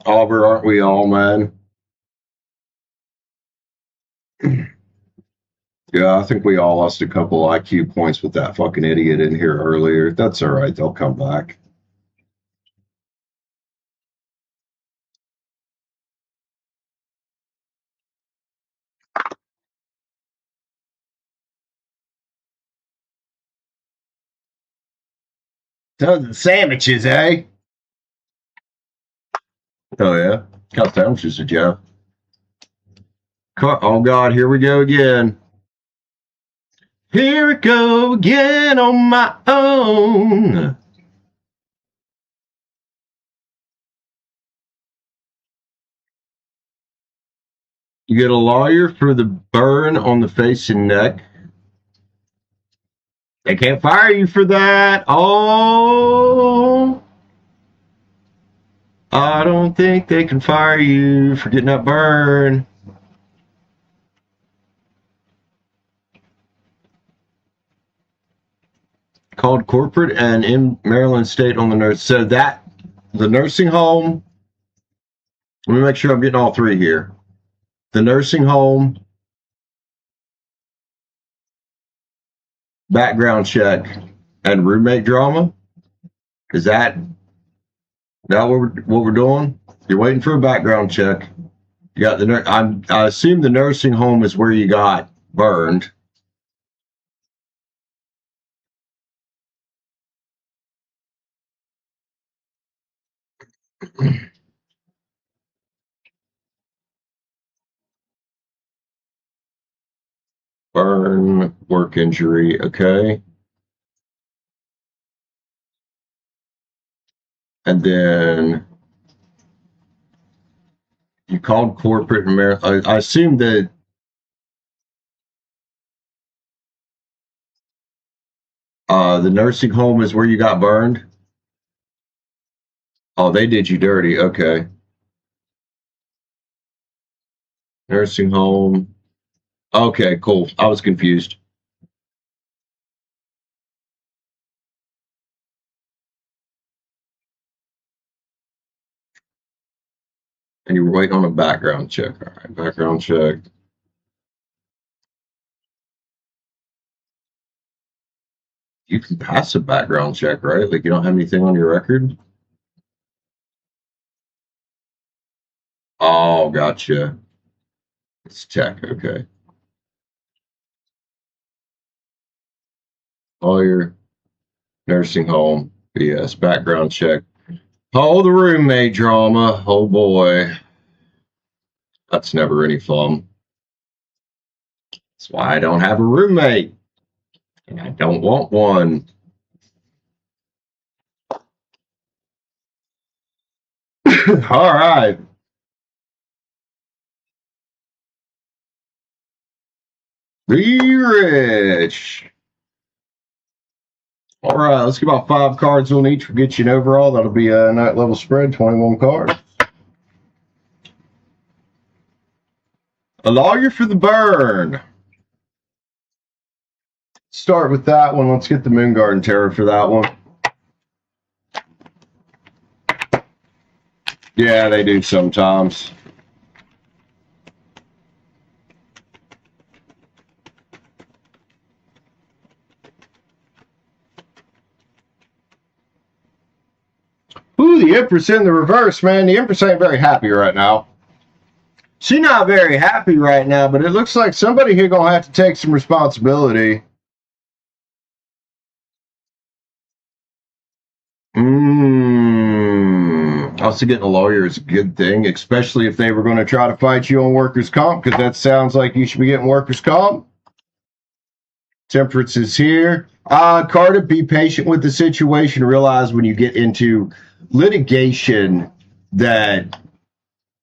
Auburn, aren't we all, man? Yeah, I think we all lost a couple IQ points with that fucking idiot in here earlier. That's all right. They'll come back. Tons of sandwiches, eh? Oh, yeah. Got sandwiches, Jeff. Oh, God, here we go again. Here we go again on my own. You get a lawyer for the burn on the face and neck. They can't fire you for that. Oh, I don't think they can fire you for getting that burn. Called corporate and in Maryland State on the nurse. So that the nursing home. Let me make sure I'm getting all three here. The nursing home, background check, and roommate drama. Is that what we're doing? You're waiting for a background check. You got the I assume the nursing home is where you got burned. Burn, work injury, okay. And then you called corporate America. I assume that the nursing home is where you got burned. Oh, they did you dirty. Okay. Nursing home. Okay, cool. I was confused. And you were waiting on a background check. All right, background check. You can pass a background check, right? Like you don't have anything on your record? Oh, gotcha. It's tech, okay. Lawyer, nursing home, BS, background check. Oh, the roommate drama. Oh boy. That's never any fun. That's why I don't have a roommate. And I don't want one. All right. Be rich. All right, let's get about 5 cards on each. We'll get you an overall. That'll be a night level spread, 21 cards. A lawyer for the burn. Start with that one. Let's get the Moon Garden Tarot for that one. Yeah, they do sometimes. Ooh, the Empress in the reverse, man. The Empress ain't very happy right now. She's not very happy right now, but it looks like somebody here gonna have to take some responsibility. Also, getting a lawyer is a good thing, especially if they were going to try to fight you on workers' comp, because that sounds like you should be getting workers' comp. Temperance is here. Carter, be patient with the situation. Realize when you get into litigation that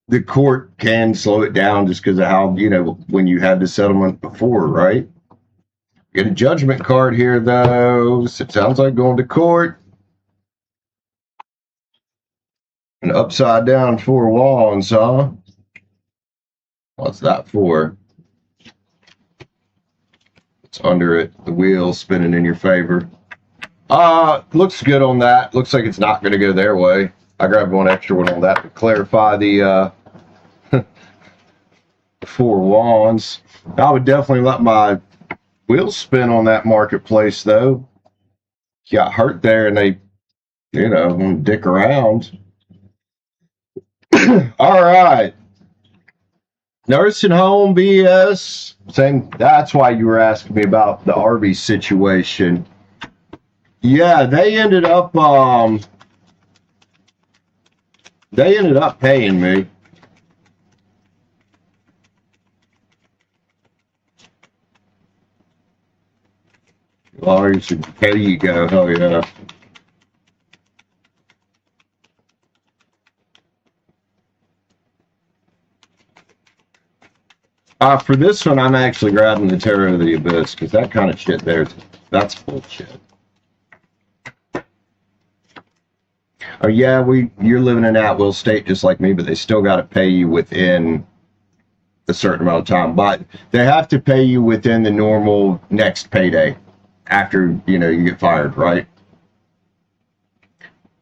the court can slow it down just because of how, when you had the settlement before, right? Get a judgment card here, though. It sounds like going to court. An upside down 4 wands, huh? What's that for? It's under it. The wheel spinning in your favor. Looks good on that. Looks like it's not going to go their way. I grabbed one extra one on that to clarify the 4 wands. I would definitely let my wheel spin on that marketplace, though. Got hurt there, and they, dick around. All right. Nursing home BS. Same. That's why you were asking me about the Arby situation. Yeah, they ended up paying me. Lawyers, there you go. Oh yeah. For this one, I'm actually grabbing the Tarot of the Abyss, because that kind of shit there, that's bullshit. Oh yeah, you're living in at-will state just like me, but they still got to pay you within a certain amount of time. But they have to pay you within the normal next payday after, you get fired, right?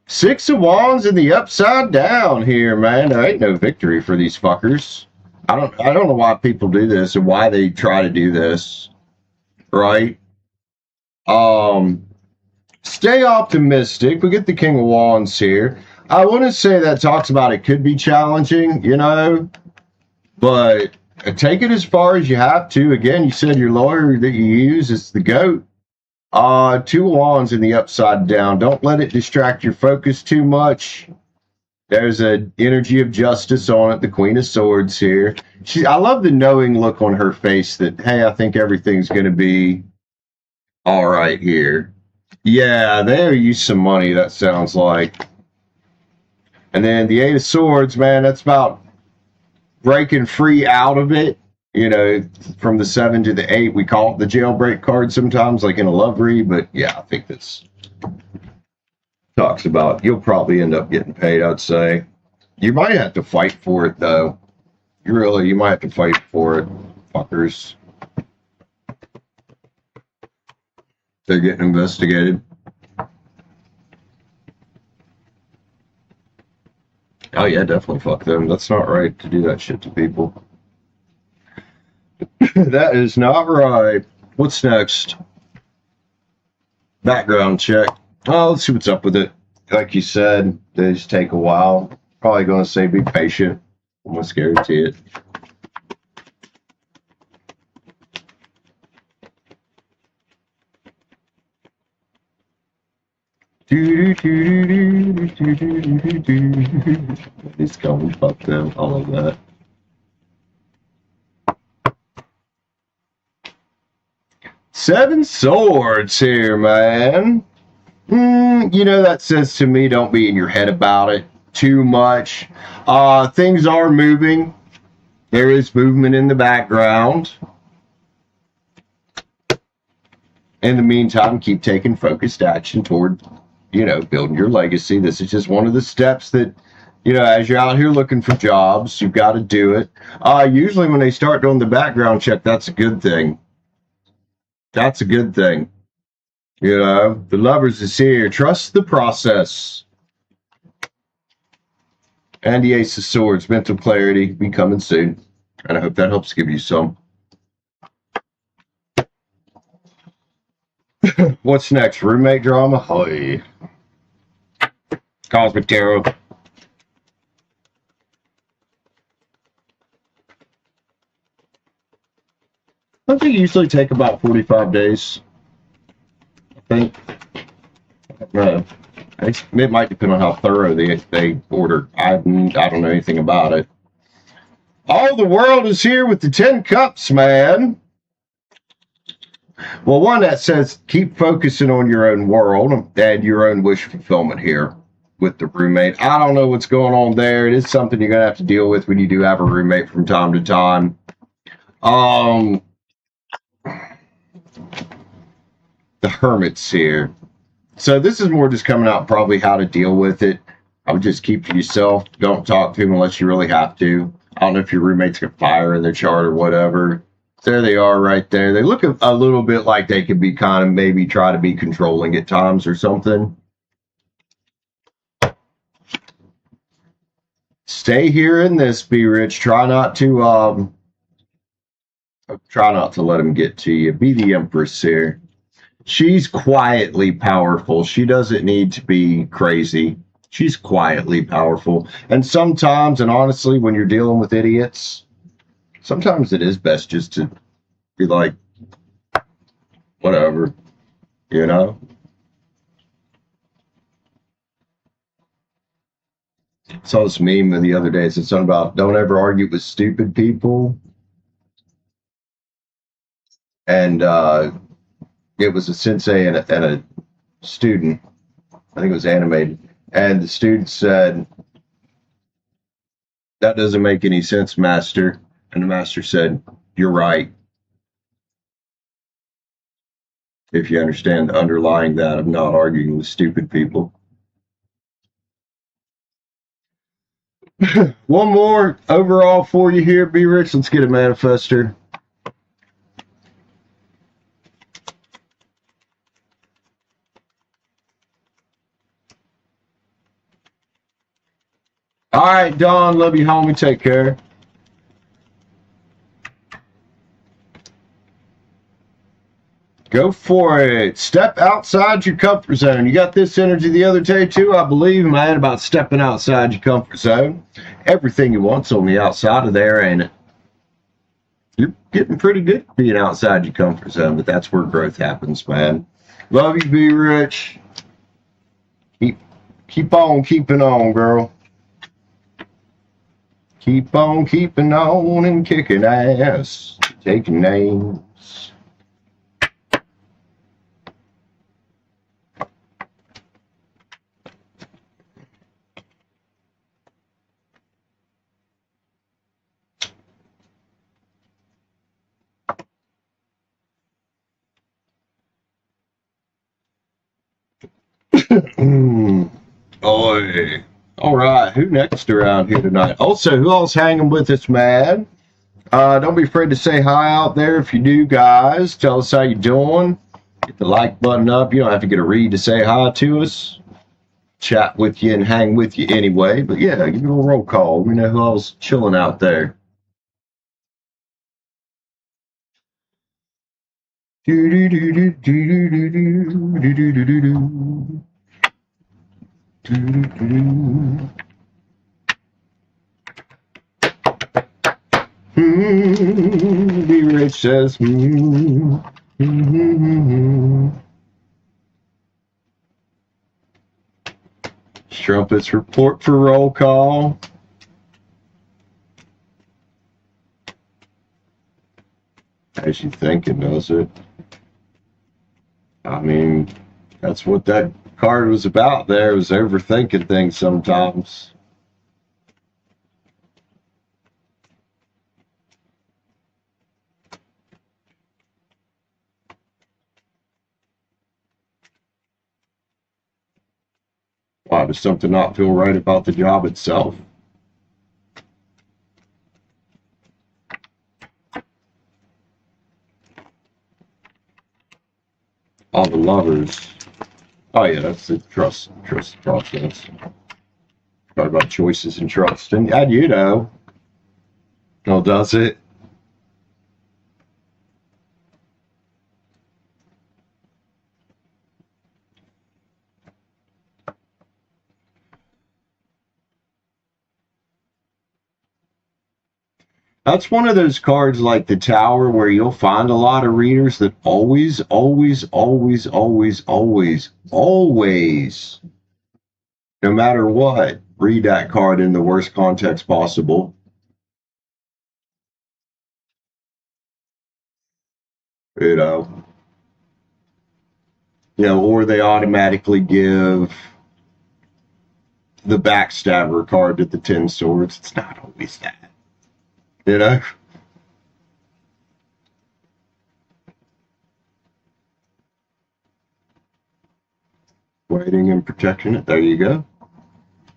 6 of Wands in the upside down here, man. There ain't no victory for these fuckers. I don't know why people do this and why they try to do this, right? Stay optimistic. We get the King of Wands here. I wouldn't say that talks about it could be challenging, but take it as far as you have to. Again, you said your lawyer that you use is the GOAT. 2 Wands in the upside down. Don't let it distract your focus too much. There's an energy of justice on it. The Queen of Swords here. I love the knowing look on her face that, hey, I think everything's going to be all right here. Yeah, they owe you some money, that sounds like. And then the Eight of Swords, man, that's about breaking free out of it. You know, from the 7 to the 8, we call it the jailbreak card sometimes, like in a love read. But yeah, I think this talks about you'll probably end up getting paid, I'd say. You might have to fight for it, though. You might have to fight for it, fuckers. They're getting investigated. Oh yeah, definitely fuck them. That's not right to do that shit to people. That is not right. What's next? Background check. Oh, let's see what's up with it. Like you said, they just take a while. Probably going to say be patient. Almost guarantee it. It's going to fuck them. All of that. Seven Swords here, man. You know, that says to me, don't be in your head about it too much. Things are moving. There is movement in the background. In the meantime, keep taking focused action toward, you know, building your legacy. This is just one of the steps that, you know, as you're out here looking for jobs, you've got to do it. Usually when they start doing the background check, that's a good thing. That's a good thing. You know, the Lovers is here. Trust the process. And the Ace of Swords, mental clarity, be coming soon. And I hope that helps give you some. What's next? Roommate drama? Hoy. Cosmic Tarot. I think it usually take about 45 days. I think. It might depend on how thorough they order. I don't know anything about it. All the world is here with the 10 cups, man. Well, one that says keep focusing on your own world and your own wish fulfillment here with the roommate. I don't know what's going on there. It is something you're going to have to deal with when you do have a roommate from time to time. The Hermit's here. So this is more just coming out probably how to deal with it. I would just keep to yourself. Don't talk to him unless you really have to. I don't know if your roommates got fire in their chart or whatever. There they are right there. They look a little bit like they could be kind of maybe try to be controlling at times or something. Stay here in this, Be Rich. Try not to let him get to you. Be the Empress here. She's quietly powerful. She doesn't need to be crazy. She's quietly powerful. And sometimes, and honestly, when you're dealing with idiots, sometimes it is best just to be like, whatever, you know? I saw this meme the other day. It's something about don't ever argue with stupid people. And it was a sensei and a student. I think it was animated. And the student said, that doesn't make any sense, master. And the master said, you're right. If you understand the underlying that of not arguing with stupid people. One more overall for you here, Be Rich. Let's get a manifester. All right, Don. Love you, homie. Take care. Go for it. Step outside your comfort zone. You got this energy the other day too, I believe, man, about stepping outside your comfort zone. Everything you want's on the outside of there, ain't it? You're getting pretty good at being outside your comfort zone, but that's where growth happens, man. Love you, Be Rich. Keep on keeping on, girl. Keep on keeping on and kicking ass, taking names. Oi. All right, who next around here tonight? Also, who else hanging with us, man? Don't be afraid to say hi out there if you do, guys. Tell us how you doing. Get the like button up. You don't have to get a read to say hi to us. Chat with you and hang with you anyway. But yeah, give me a little roll call. We know who else chilling out there. Be rich says. Strumpets report for roll call. As you thinking, does it? I mean, that's what that card was about there, was overthinking things sometimes. Why, does something not feel right about the job itself? All the lovers. Oh yeah, that's the trust process. Talk about choices and trust. And you know. Oh, does it? That's one of those cards like the Tower where you'll find a lot of readers that always, no matter what, read that card in the worst context possible. You know. Or they automatically give the backstabber card to the 10 swords. It's not always that. You know? Waiting and protecting it. There you go.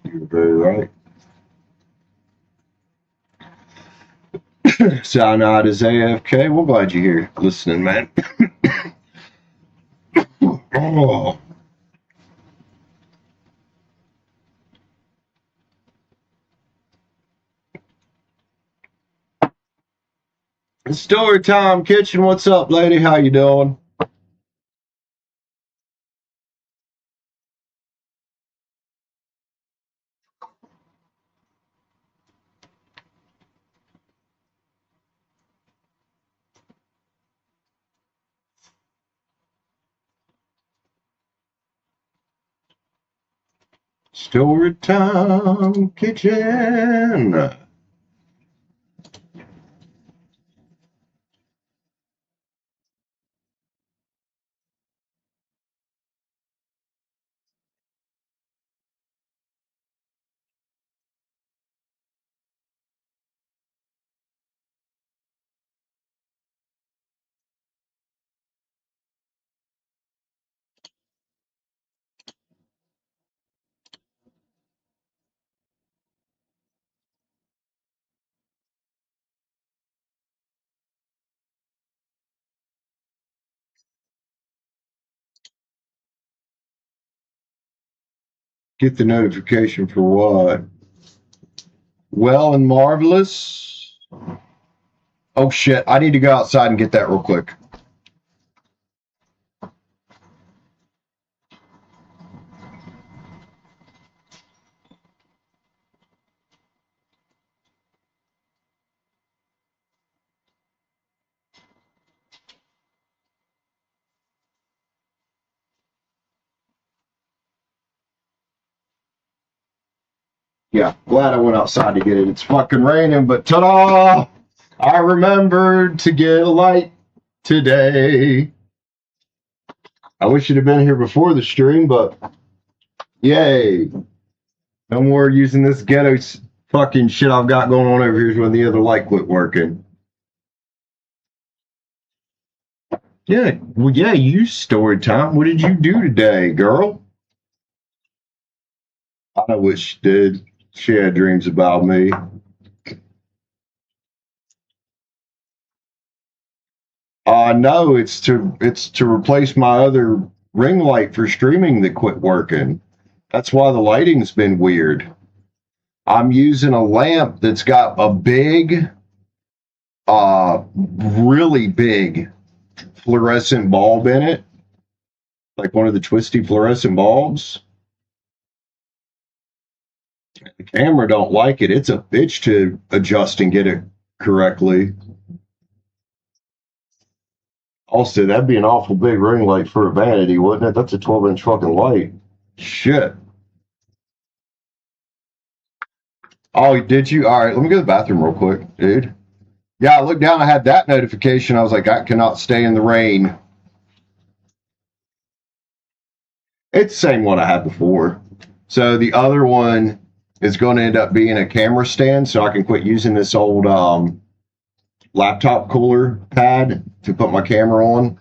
You're very right. Cyanide is AFK. We're glad you're here listening, man. Oh. Story time kitchen. What's up, lady? How you doing? Story time kitchen. Get the notification for what? Well and marvelous. Oh shit, I need to go outside and get that real quick. Yeah, glad I went outside to get it. It's fucking raining, but ta-da! I remembered to get a light today. I wish you'd have been here before the stream, but yay. No more using this ghetto fucking shit I've got going on over here when the other light quit working. Yeah, well, yeah, you story time. What did you do today, girl? I know what she did. She had dreams about me. No, it's to replace my other ring light for streaming that quit working. That's why the lighting's been weird. I'm using a lamp that's got a big, really big fluorescent bulb in it, like one of the twisty fluorescent bulbs. The camera don't like it. It's a bitch to adjust and get it correctly. Also, that'd be an awful big ring light for a vanity, wouldn't it? That's a 12-inch fucking light. Shit. Oh, did you? All right, let me go to the bathroom real quick, dude. Yeah, I looked down. I had that notification. I was like, I cannot stay in the rain. It's the same one I had before. So the other one is going to end up being a camera stand, so I can quit using this old laptop cooler pad to put my camera on.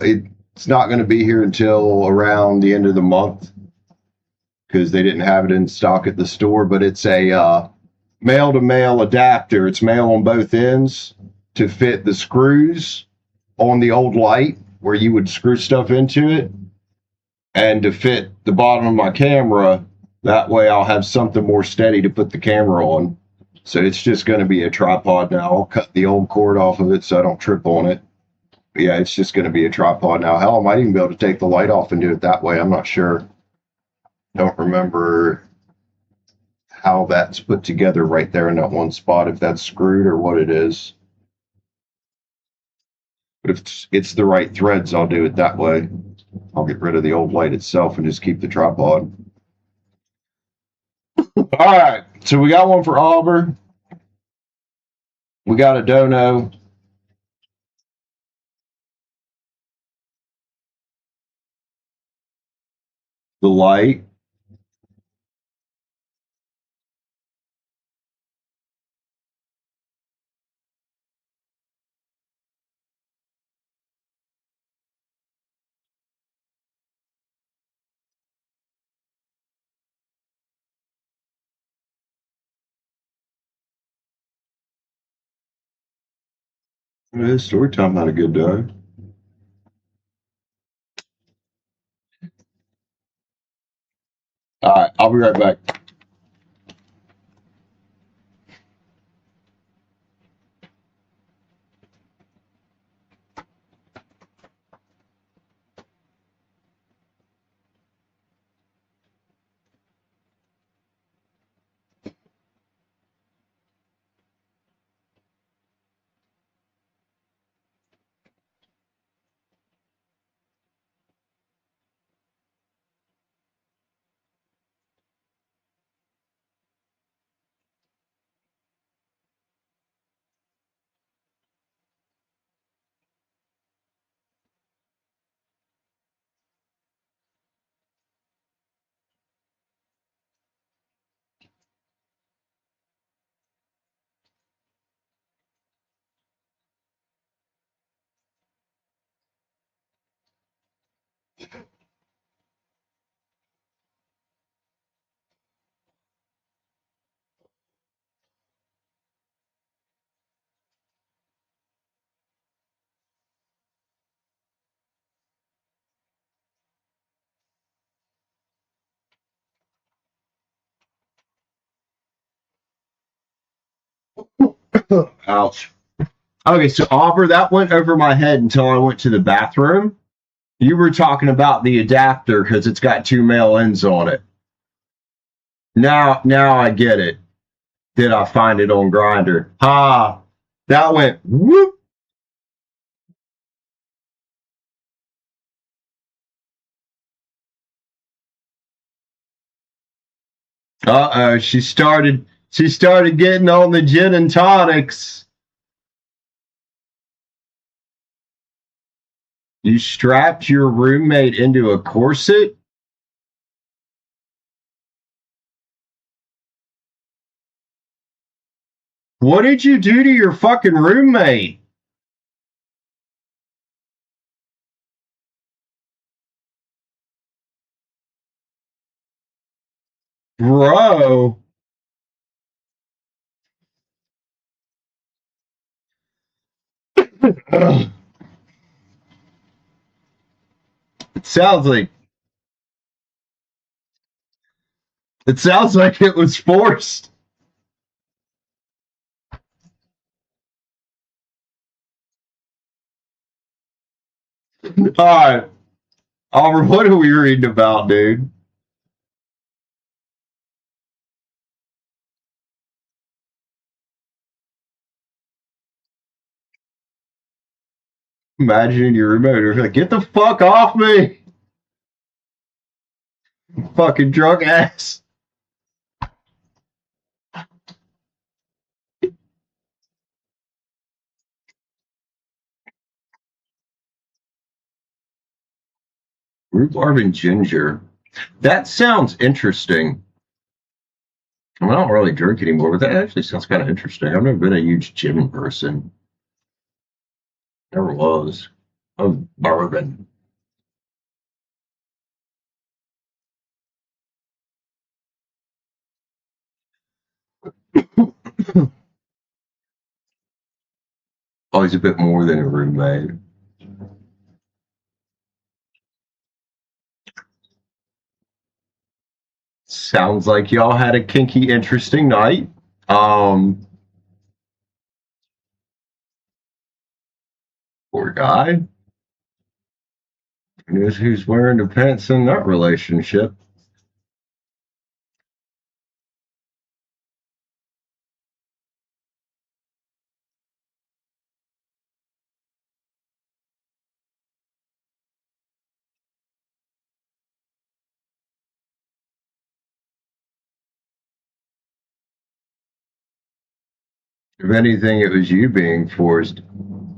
It's not going to be here until around the end of the month because they didn't have it in stock at the store, but it's a male to male adapter. It's male on both ends to fit the screws on the old light where you would screw stuff into it, and to fit the bottom of my camera. That way I'll have something more steady to put the camera on. So it's just going to be a tripod now. I'll cut the old cord off of it so I don't trip on it. But yeah, it's just going to be a tripod now. Hell, I might even be able to take the light off and do it that way. I'm not sure. Don't remember how that's put together right there in that one spot, if that's screwed or what it is. But if it's the right threads, I'll do it that way. I'll get rid of the old light itself and just keep the tripod. All right, so we got one for Auburn. We got a dono. The light. Story time had a good day. All right, I'll be right back. Ouch. Okay, so Aubrey, that went over my head until I went to the bathroom. You were talking about the adapter because it's got two male ends on it. Now I get it. Did I find it on Grindr? Ha! That went whoop. Uh-oh, she started getting on the gin and tonics. You strapped your roommate into a corset? What did you do to your fucking roommate? Bro. It sounds like it was forced. All right. Oliver, what are we reading about, dude? Imagine your roommate was like, get the fuck off me, fucking drunk ass. Rhubarb and ginger. That sounds interesting. I don't really drink anymore, but that actually sounds kind of interesting. I've never been a huge gin person. Never was. Oh, bourbon. Always a bit more than a roommate. Sounds like y'all had a kinky, interesting night. Um, Poor guy. Who's wearing the pants in that relationship? If anything, it was you being forced.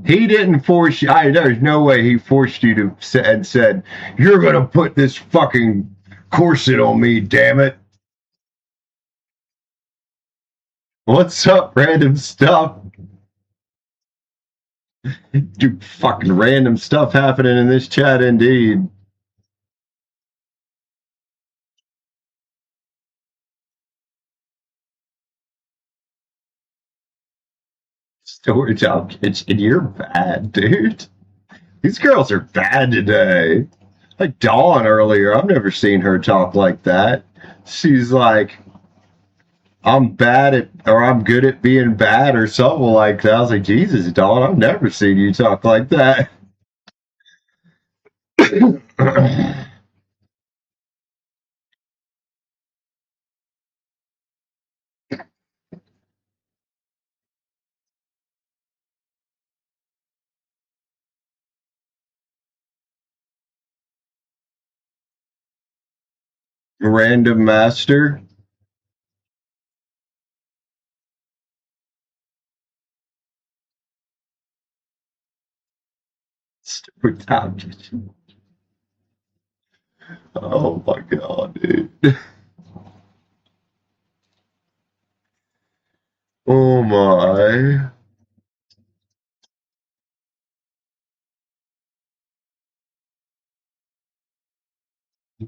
He didn't force you. There's no way he forced you to said, "You're gonna put this fucking corset on me, damn it." What's up, random stuff? Dude, fucking random stuff happening in this chat, indeed. Storage out kitchen, you're bad, dude. These girls are bad today. Like Dawn earlier, I've never seen her talk like that. She's like, I'm bad at, or I'm good at being bad, or something like that. I was like, Jesus, Dawn, I've never seen you talk like that. Random master. Oh my god, dude. Oh my.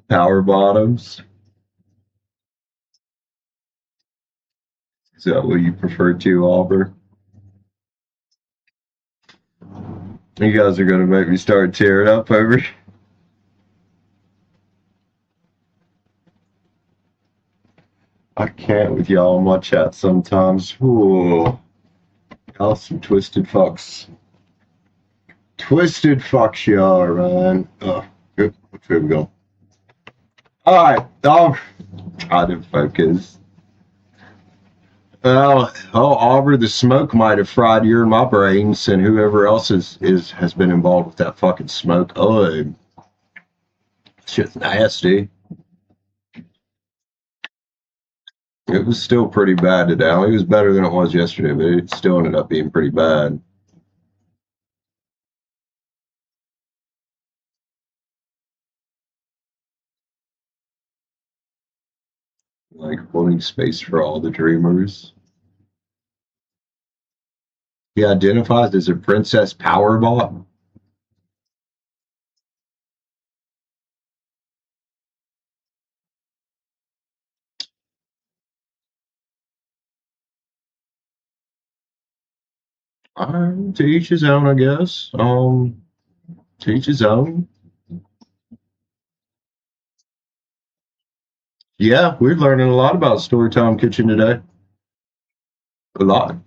Power bottoms. Is that what you prefer to, Aubrey? You guys are gonna make me start tearing up over. I can't with y'all in my chat sometimes. Ooh. Y'all some twisted fucks. Twisted fucks y'all, man. Oh, good. Here we go. Alright, I'll try to focus. Aubrey, the smoke might have fried your and my brains, and whoever else has been involved with that fucking smoke. Oh, shit's nasty. It was still pretty bad today. It was better than it was yesterday, but it still ended up being pretty bad. Like holding space for all the dreamers. He identifies as a princess power bot. To each his own, I guess. To each his own. Yeah, we're learning a lot about Storytime Kitchen today. A lot.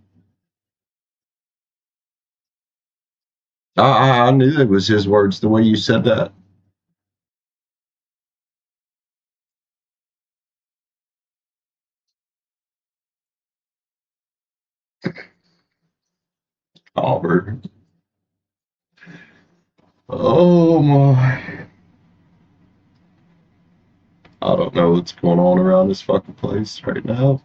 I knew that was his words the way you said that. Albert. Oh my. I don't know what's going on around this fucking place right now.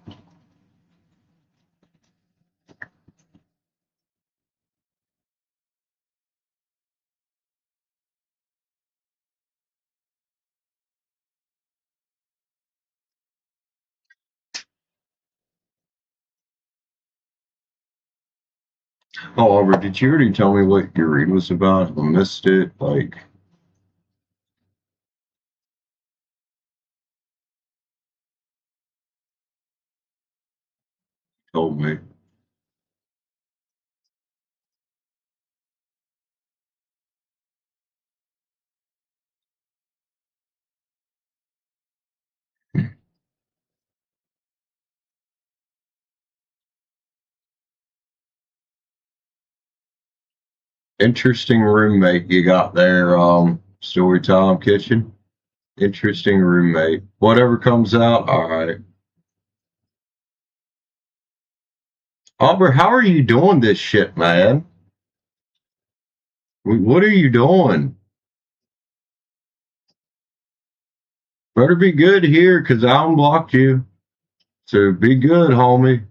Oh, Albert, did you already tell me what your read was about? I missed it. Like, told me. Interesting roommate you got there, Storytime Kitchen. Interesting roommate. Whatever comes out, all right. Albert, how are you doing this shit, man? What are you doing? Better be good here, because I unblocked you. So be good, homie.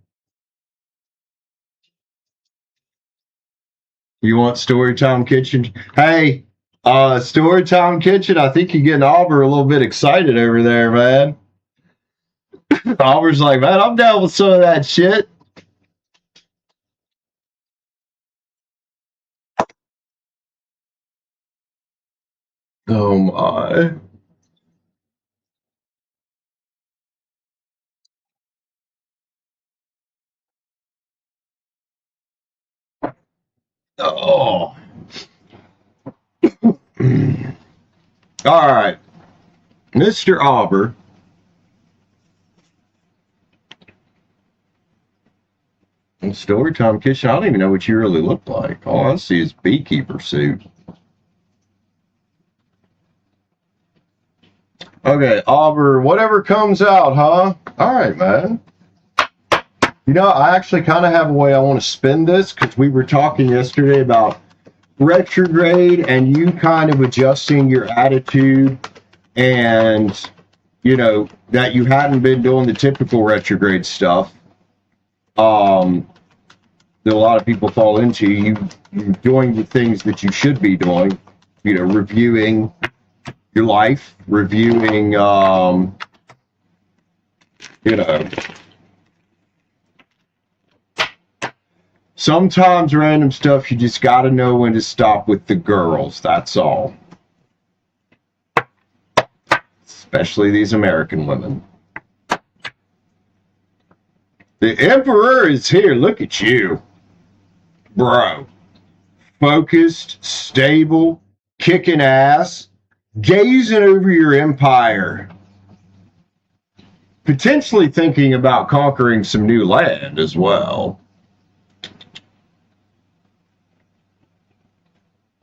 You want Storytime Kitchen? Hey, Storytime Kitchen, I think you're getting Albert a little bit excited over there, man. Albert's like, man, I'm down with some of that shit. Oh my. Oh. All right. Mr. Auber. Storytime Kitchen, I don't even know what you really look like. All I see is beekeeper suit. Okay, Auber, whatever comes out, huh? All right, man. You know, I actually kind of have a way I want to spin this because we were talking yesterday about retrograde and you kind of adjusting your attitude and, you know, that you hadn't been doing the typical retrograde stuff that a lot of people fall into. You doing the things that you should be doing, you know, reviewing your life, reviewing, you know, sometimes random stuff, you just got to know when to stop with the girls. That's all. Especially these American women. The Emperor is here. Look at you. Bro. Focused, stable, kicking ass, gazing over your empire. Potentially thinking about conquering some new land as well.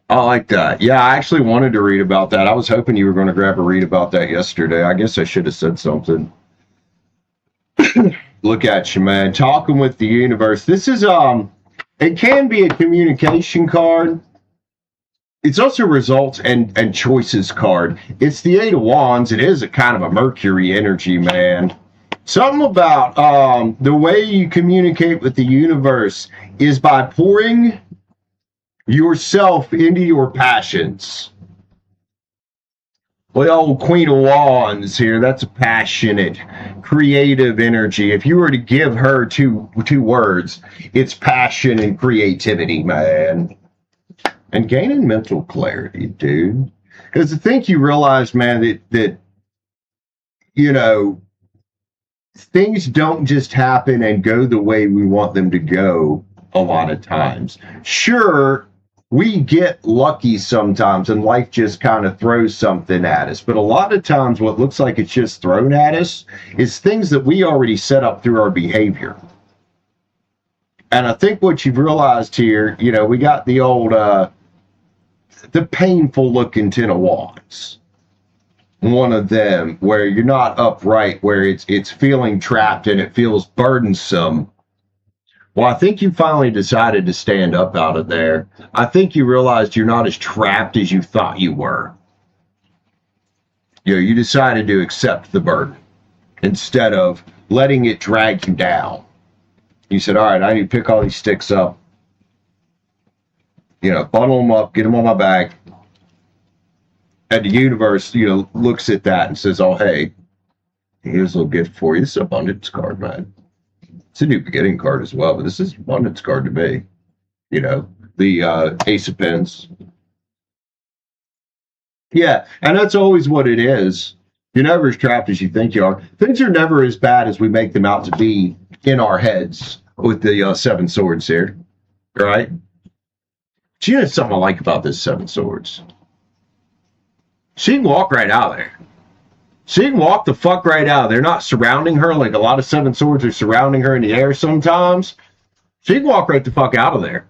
I like that. Yeah, I actually wanted to read about that. I was hoping you were going to grab a read about that yesterday. I guess I should have said something. Look at you, man. Talking with the universe. This is, it can be a communication card. It's also results and choices card. It's the Eight of Wands. It is a kind of a Mercury energy, man. Something about the way you communicate with the universe is by pouring yourself into your passions. Well, the old Queen of Wands here, that's a passionate, creative energy. If you were to give her two words, it's passion and creativity, man. And gaining mental clarity, dude. Because I think you realize, man, that you know, things don't just happen and go the way we want them to go a lot of times. Sure, we get lucky sometimes and life just kind of throws something at us. But a lot of times what looks like it's just thrown at us is things that we already set up through our behavior. And I think what you've realized here, we got the old, the painful looking Ten of Wands. One of them where you're not upright, where it's feeling trapped and it feels burdensome. Well, I think you finally decided to stand up out of there. I think you realized you're not as trapped as you thought you were. You decided to accept the burden instead of letting it drag you down. You said, all right, I need to pick all these sticks up, bundle them up, get them on my back. And the universe, looks at that and says, oh, hey, here's a little gift for you. This is an abundance card, man. It's a new beginning card as well, but this is an abundance card to me. The Ace of Pens. Yeah, and that's always what it is. You're never as trapped as you think you are. Things are never as bad as we make them out to be in our heads with the Seven Swords here, right? Do you know something I like about this Seven Swords? She can walk right out of there. She can walk the fuck right out. They're not surrounding her like a lot of Seven Swords are surrounding her in the air sometimes. She can walk right the fuck out of there.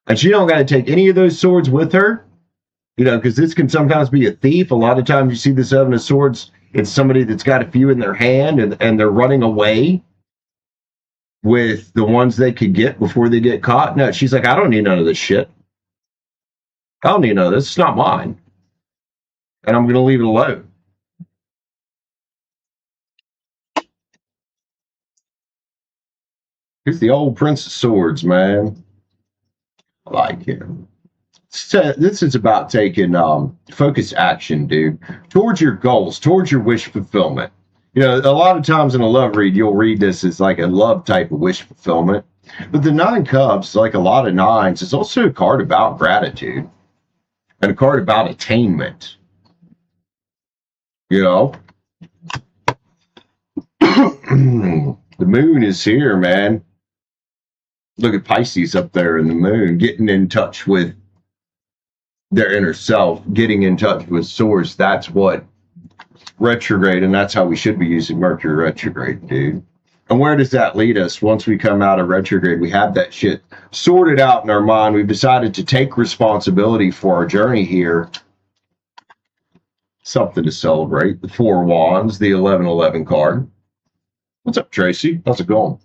And she don't got to take any of those swords with her. Because this can sometimes be a thief. A lot of times you see the Seven of Swords, it's somebody that's got a few in their hand and they're running away with the ones they could get before they get caught. No, she's like, I don't need none of this shit. I don't need none of this. It's not mine. And I'm going to leave it alone. Here's the old Prince of Swords, man. I like him. So this is about taking focused action, dude, towards your goals, towards your wish fulfillment. A lot of times in a love read, you'll read this as like a love type of wish fulfillment. But the Nine Cups, like a lot of nines, is also a card about gratitude and a card about attainment. The moon is here, man. Look at Pisces up there in the moon, getting in touch with their inner self, getting in touch with source. That's what retrograde, and that's how we should be using Mercury retrograde, dude. And where does that lead us? Once we come out of retrograde, we have that shit sorted out in our mind. We've decided to take responsibility for our journey here. Something to celebrate. The Four of Wands, the 1111 card. What's up, Tracy? How's it going?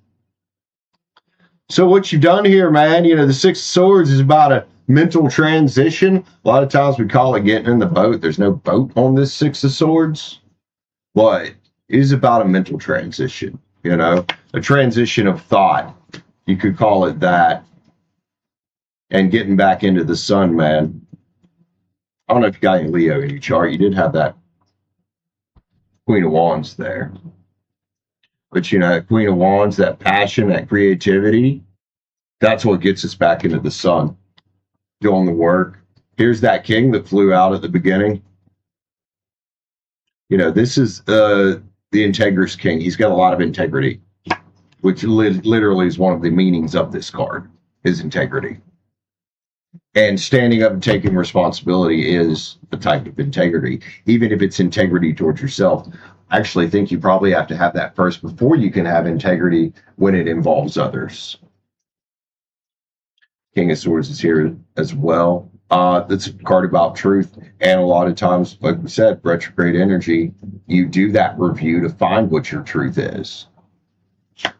So what you've done here, man, the Six of Swords is about a mental transition. A lot of times we call it getting in the boat. There's no boat on this Six of Swords. But it is about a mental transition, a transition of thought. You could call it that. And getting back into the sun, man. I don't know if you got any Leo in your chart. You did have that Queen of Wands there. But, Queen of Wands, that passion, that creativity, that's what gets us back into the sun, doing the work. Here's that king that flew out at the beginning. This is the Integrous King. He's got a lot of integrity, which literally is one of the meanings of this card, is integrity. And standing up and taking responsibility is a type of integrity, even if it's integrity towards yourself. I actually think you probably have to have that first before you can have integrity when it involves others. King of Swords is here as well. That's a card about truth. And a lot of times, like we said, retrograde energy, you do that review to find what your truth is. The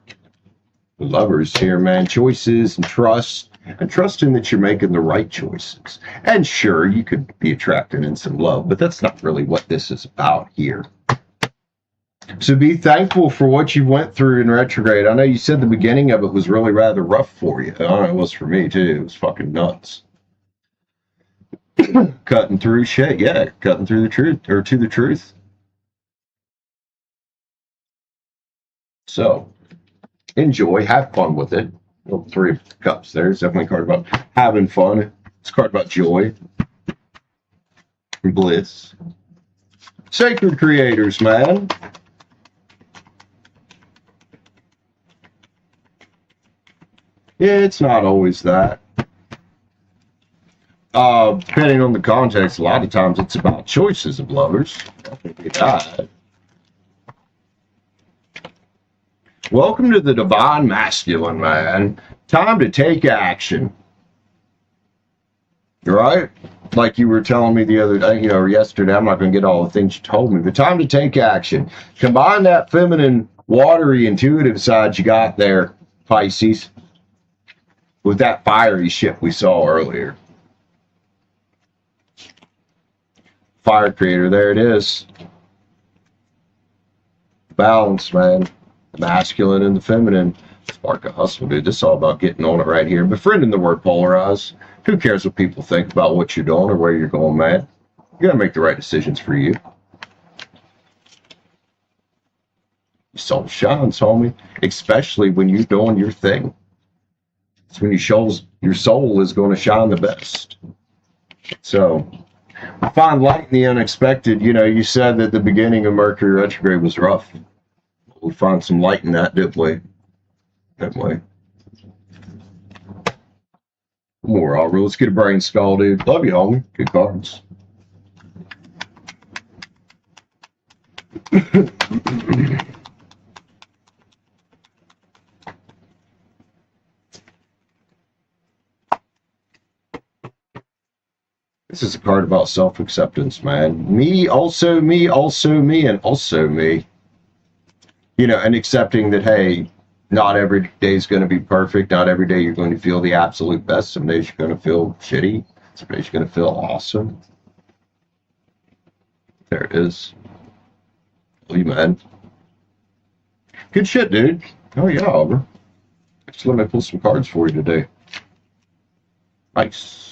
Lovers here, man. Choices and trust. And trusting that you're making the right choices. And sure, you could be attracted in some love, but that's not really what this is about here. So be thankful for what you went through in retrograde. I know you said the beginning of it was really rather rough for you. I know it was for me too. It was fucking nuts. Cutting through shit. Yeah, cutting through the truth or to the truth. So enjoy, have fun with it. Well, 3 of Cups there. It's definitely a card about having fun. It's a card about joy and bliss. Sacred creators, man. Yeah, it's not always that. Depending on the context, a lot of times it's about choices of lovers. Welcome to the Divine Masculine, man. Time to take action. Right? Like you were telling me the other day, or yesterday, I'm not going to get all the things you told me, but time to take action. Combine that feminine, watery, intuitive side you got there, Pisces, with that fiery shit we saw earlier. Fire creator, there it is. Balance, man. The masculine and the feminine. Spark a hustle, dude. This is all about getting on it right here. Befriending the word polarize. Who cares what people think about what you're doing or where you're going, man? You gotta make the right decisions for you. Your soul shines, homie. Especially when you're doing your thing. It's when your soul is going to shine the best. So, find light in the unexpected. You said that the beginning of Mercury retrograde was rough. We find some light in that, didn't we? That way. More Aubrey. Let's get a brain skull, dude. Love you, homie. Good cards. This is a card about self-acceptance, man. Me, also me, also me, and also me. And accepting that, hey, not every day is going to be perfect. Not every day you're going to feel the absolute best. Some days you're going to feel shitty. Some days you're going to feel awesome. There it is. You man. Good shit, dude. Oh yeah, Aubrey. Just let me pull some cards for you today. Nice.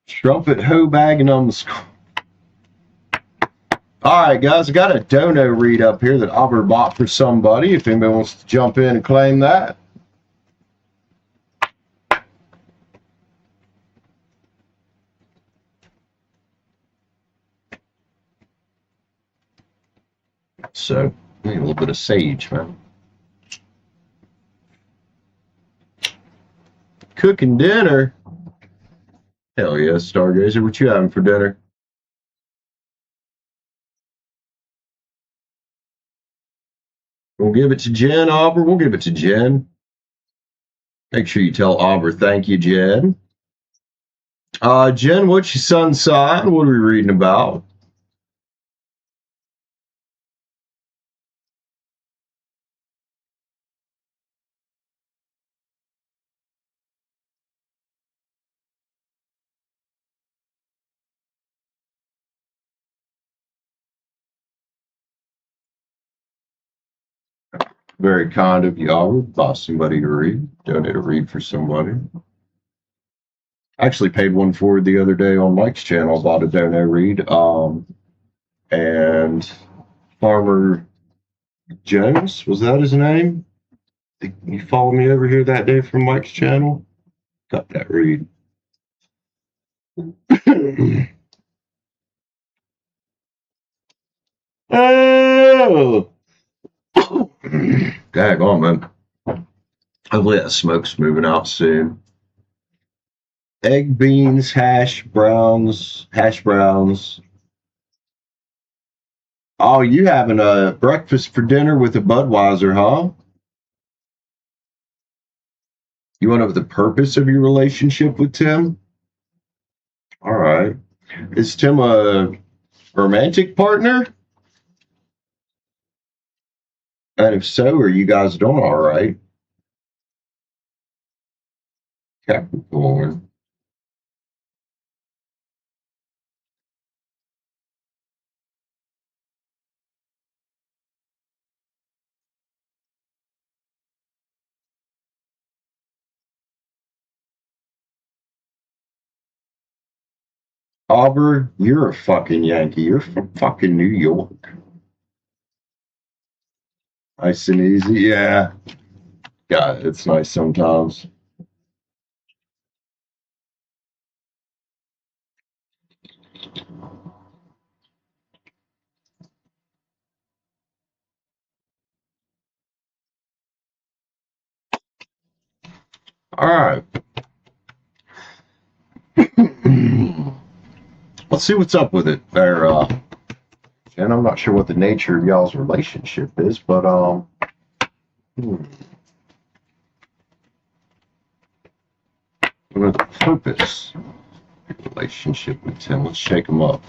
Strumpet hoe bagging on the skull. All right, guys, I got a dono read up here that Aubrey bought for somebody. If anybody wants to jump in and claim that. So, need a little bit of sage, man. Cooking dinner. Hell yeah, Stargazer. What you having for dinner? We'll give it to Jen, Aubrey. We'll give it to Jen. Make sure you tell Aubrey, thank you, Jen. Jen, what's your sun sign? What are we reading about? Very kind of you, Aubrey. Buy somebody to read. Donate a read for somebody. I actually paid one forward the other day on Mike's channel. I bought a dono read. And Farmer Jones, was that his name? You followed me over here that day from Mike's channel? Got that read. Oh! Dag on, man. Hopefully that smoke's moving out soon. Egg, beans, hash browns. Oh, you having a breakfast for dinner with a Budweiser, huh? You want to know the purpose of your relationship with Tim? All right. Is Tim a romantic partner? And if so, are you guys doing all right? Capricorn. Auburn, you're a fucking Yankee. You're from fucking New York. Nice and easy. Yeah. Yeah, it's nice sometimes. All right. Let's see what's up with it there. And I'm not sure what the nature of y'all's relationship is, but what are the purpose of your relationship with Tim? Let's shake him up.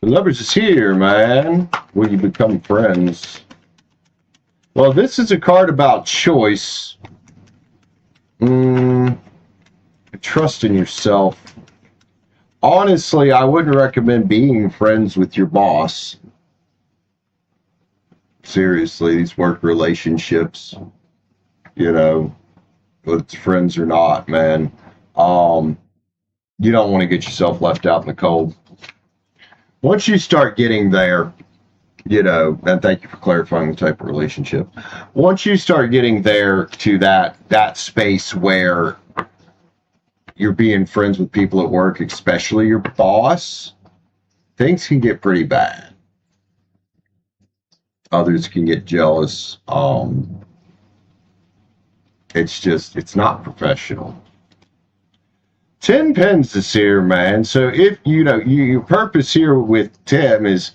The Lovers is here, man. Will you become friends? Well, this is a card about choice. Trust in yourself. Honestly, I wouldn't recommend being friends with your boss. Seriously, these work relationships, whether it's friends or not, man. You don't want to get yourself left out in the cold. Once you start getting there, and thank you for clarifying the type of relationship. Once you start getting there to that space where you're being friends with people at work, especially your boss, things can get pretty bad. Others can get jealous. It's not professional. 10 pens is here, man. So if your purpose here with Tim is,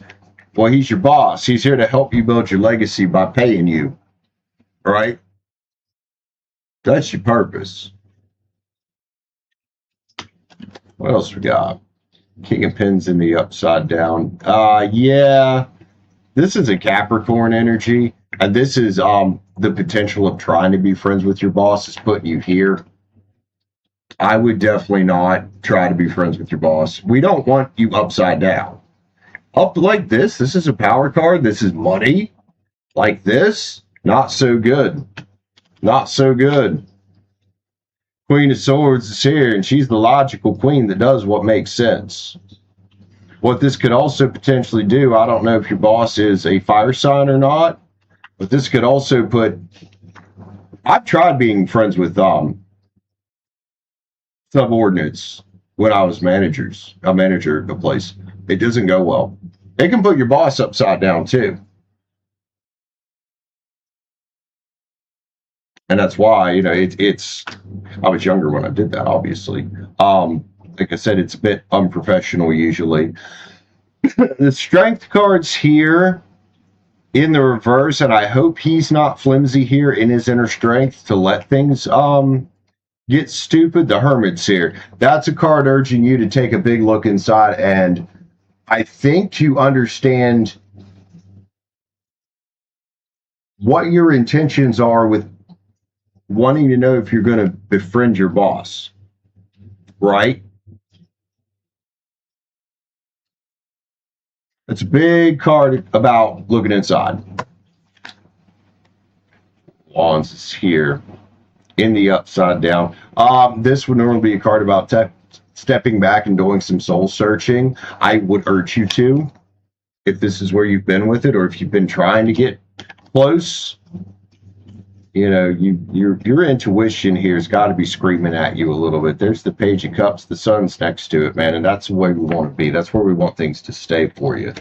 well, he's your boss. He's here to help you build your legacy by paying you, right? That's your purpose. What else we got? King of Pens in the upside down. Yeah. This is a Capricorn energy. And this is the potential of trying to be friends with your boss is putting you here. I would definitely not try to be friends with your boss. We don't want you upside down. Up like this is a power card. This is money. Like this, not so good. Not so good. Queen of Swords is here, and she's the logical queen that does what makes sense. What this could also potentially do, I don't know if your boss is a fire sign or not, but this could also put. I've tried being friends with subordinates when I was a manager of a place. It doesn't go well. It can put your boss upside down too. And that's why, it's I was younger when I did that, obviously. Like I said, it's a bit unprofessional usually. The strength cards here in the reverse, and I hope he's not flimsy here in his inner strength to let things get stupid. The Hermit's here. That's a card urging you to take a big look inside, and I think to understand what your intentions are with wanting to know if you're going to befriend your boss, right? It's a big card about looking inside. Wands is here in the upside down. This would normally be a card about stepping back and doing some soul searching. I would urge you to, if this is where you've been with it, or if you've been trying to get close. Your intuition here has got to be screaming at you a little bit. There's the Page of Cups, the sun's next to it, man, and that's the way we want to be. That's where we want things to stay for you.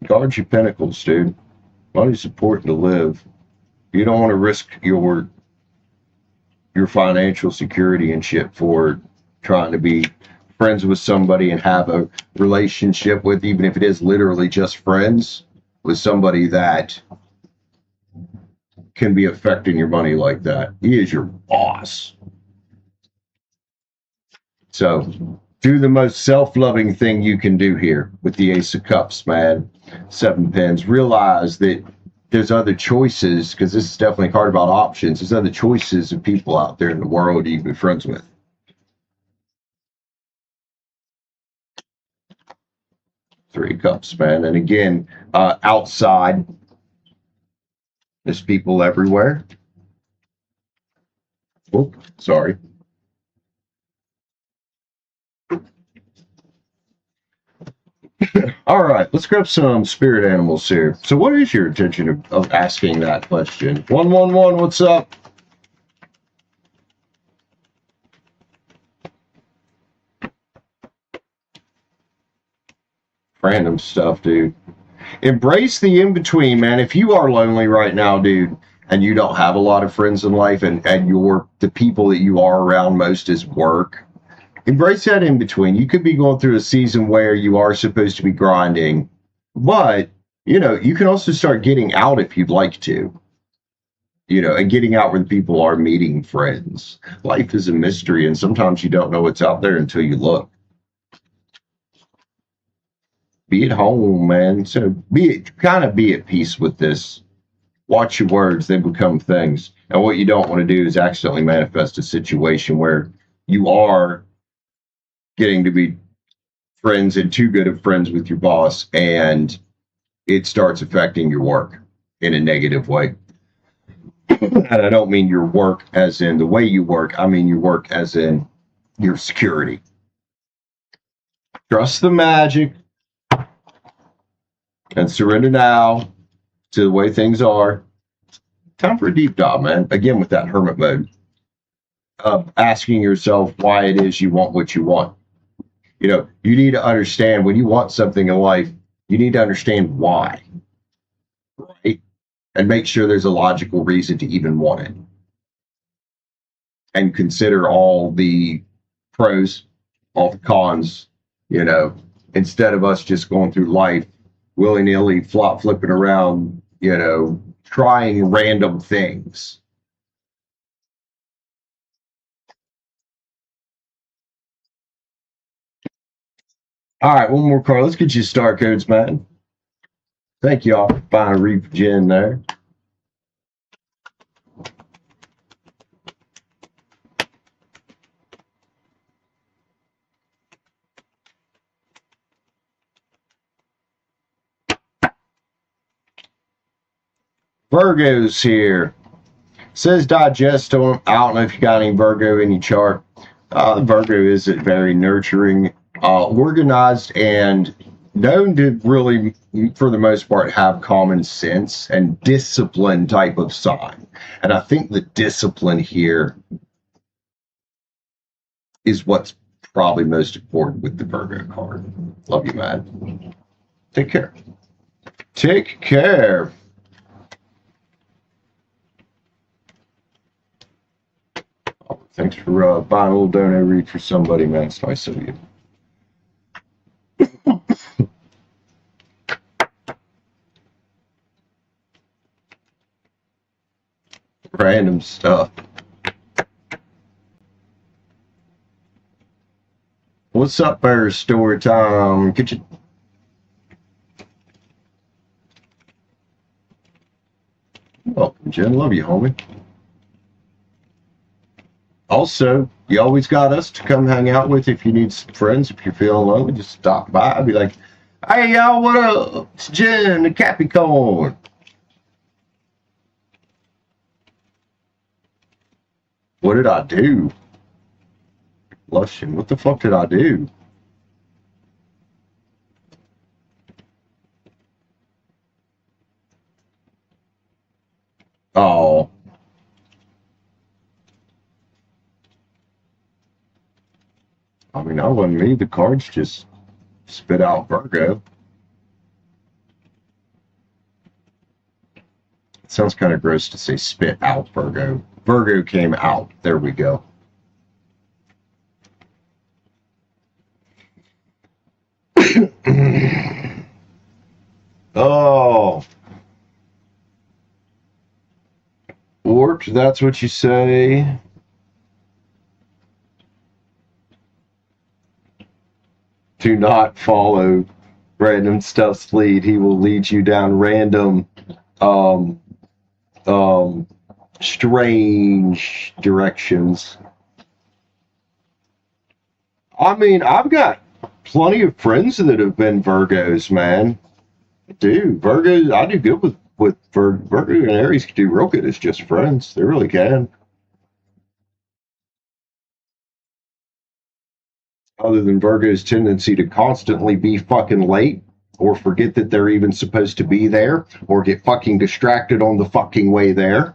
Guard your pentacles, dude. Money's important to live. You don't want to risk your financial security and shit for trying to be friends with somebody and have a relationship with, even if it is literally just friends. with somebody that can be affecting your money like that. He is your boss. So do the most self-loving thing you can do here with the Ace of Cups, man. 7 pins. Realize that there's other choices, because this is definitely a card about options. There's other choices of people out there in the world you can be friends with. Three Cups, man. And again, outside, there's people everywhere. Oh, sorry. All right, let's grab some spirit animals here. So what is your intention of asking that question? 111, what's up? Random stuff, dude. Embrace the in-between, man. If you are lonely right now, dude, and you don't have a lot of friends in life, and the people that you are around most is work, embrace that in-between. You could be going through a season where you are supposed to be grinding, but you can also start getting out if you'd like to. And getting out where the people are, meeting friends. Life is a mystery, and sometimes you don't know what's out there until you look. Be at home, man. So be at peace with this. Watch your words, they become things. And what you don't want to do is accidentally manifest a situation where you are getting to be friends and too good of friends with your boss, and it starts affecting your work in a negative way. And I don't mean your work as in the way you work. I mean your work as in your security. Trust the magic and surrender now to the way things are. Time for a deep dive, man. Again, with that hermit mode. Asking yourself why it is you want what you want. You need to understand when you want something in life, you need to understand why. Right? And make sure there's a logical reason to even want it. And consider all the pros, all the cons, instead of us just going through life willy-nilly, flipping around, trying random things. All right, one more card. Let's get you star codes, man. Thank y'all for buying a read for Jen there. Virgo's here. Says digestome. I don't know if you got any Virgo in your chart. Virgo is very nurturing, organized, and known to really, for the most part, have common sense and discipline type of sign. And I think the discipline here is what's probably most important with the Virgo card. Love you, man. Take care. Take care. Thanks for buying a little donate read for somebody, man. It's nice of you. Random stuff. What's up, there, story time? Kitchen. Welcome, Jen. Love you, homie. Also, you always got us to come hang out with if you need some friends. If you're feeling lonely, just stop by. I'll be like, hey, y'all, what up? It's Jen, the Capricorn. What did I do? Lushin, what the fuck did I do? Oh. I mean, I wasn't me. The cards just spit out Virgo. It sounds kind of gross to say spit out Virgo. Virgo came out. There we go. Oh. warped, that's what you say. Do not follow random stuff's lead. He will lead you down random, um, um, strange directions. I mean, I've got plenty of friends that have been Virgos, man. I do. Virgos, I do good with Virgo and Aries can do real good as just friends. They really can. Other than Virgo's tendency to constantly be fucking late or forget that they're even supposed to be there or get fucking distracted on the fucking way there.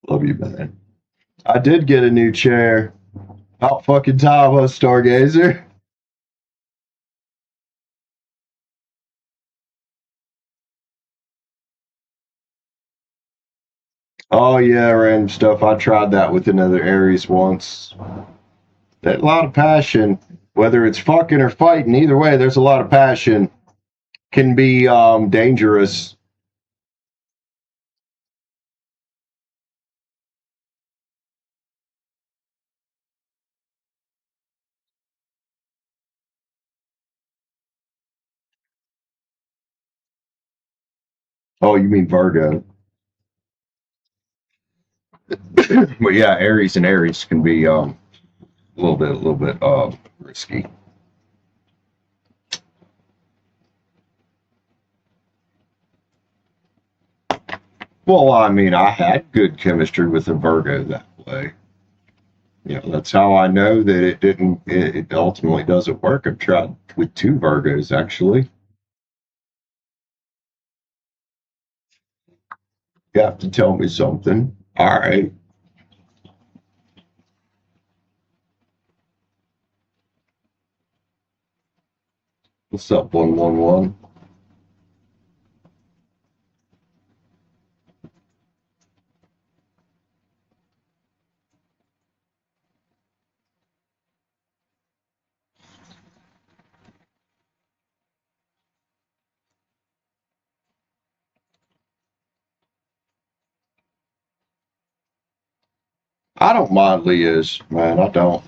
Love you, man. I did get a new chair. About fucking time, huh, Stargazer? Oh yeah, random stuff. I tried that with another Aries once. That a lot of passion, whether it's fucking or fighting, either way, there's a lot of passion. Can be dangerous. Oh, you mean Virgo? But yeah, Aries and Aries can be a little bit risky. Well, I mean, I had good chemistry with a Virgo that way. You know, that's how I know that it didn't. It ultimately doesn't work. I've tried with two Virgos actually. You have to tell me something. All right, what's up, 111? I don't mind Leos, man. I don't.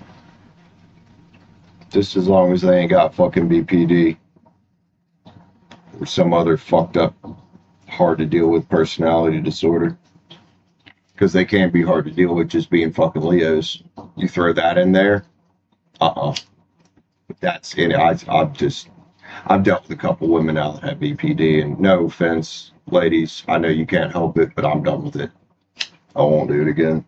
Just as long as they ain't got fucking BPD or some other fucked up, hard to deal with personality disorder. Because they can be hard to deal with just being fucking Leos. You throw that in there, that's it. I've dealt with a couple women now that have BPD, and no offense, ladies, I know you can't help it, but I'm done with it. I won't do it again.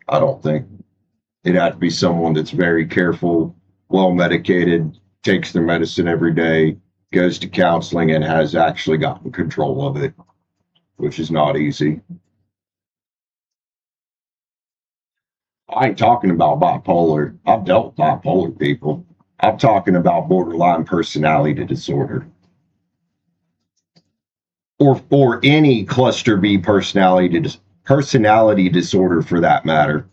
I don't think it had to be someone that's very careful, well medicated, takes their medicine every day, goes to counseling, and has actually gotten control of it, which is not easy. I ain't talking about bipolar. I've dealt with bipolar people. I'm talking about borderline personality disorder. Or any cluster B personality disorder for that matter.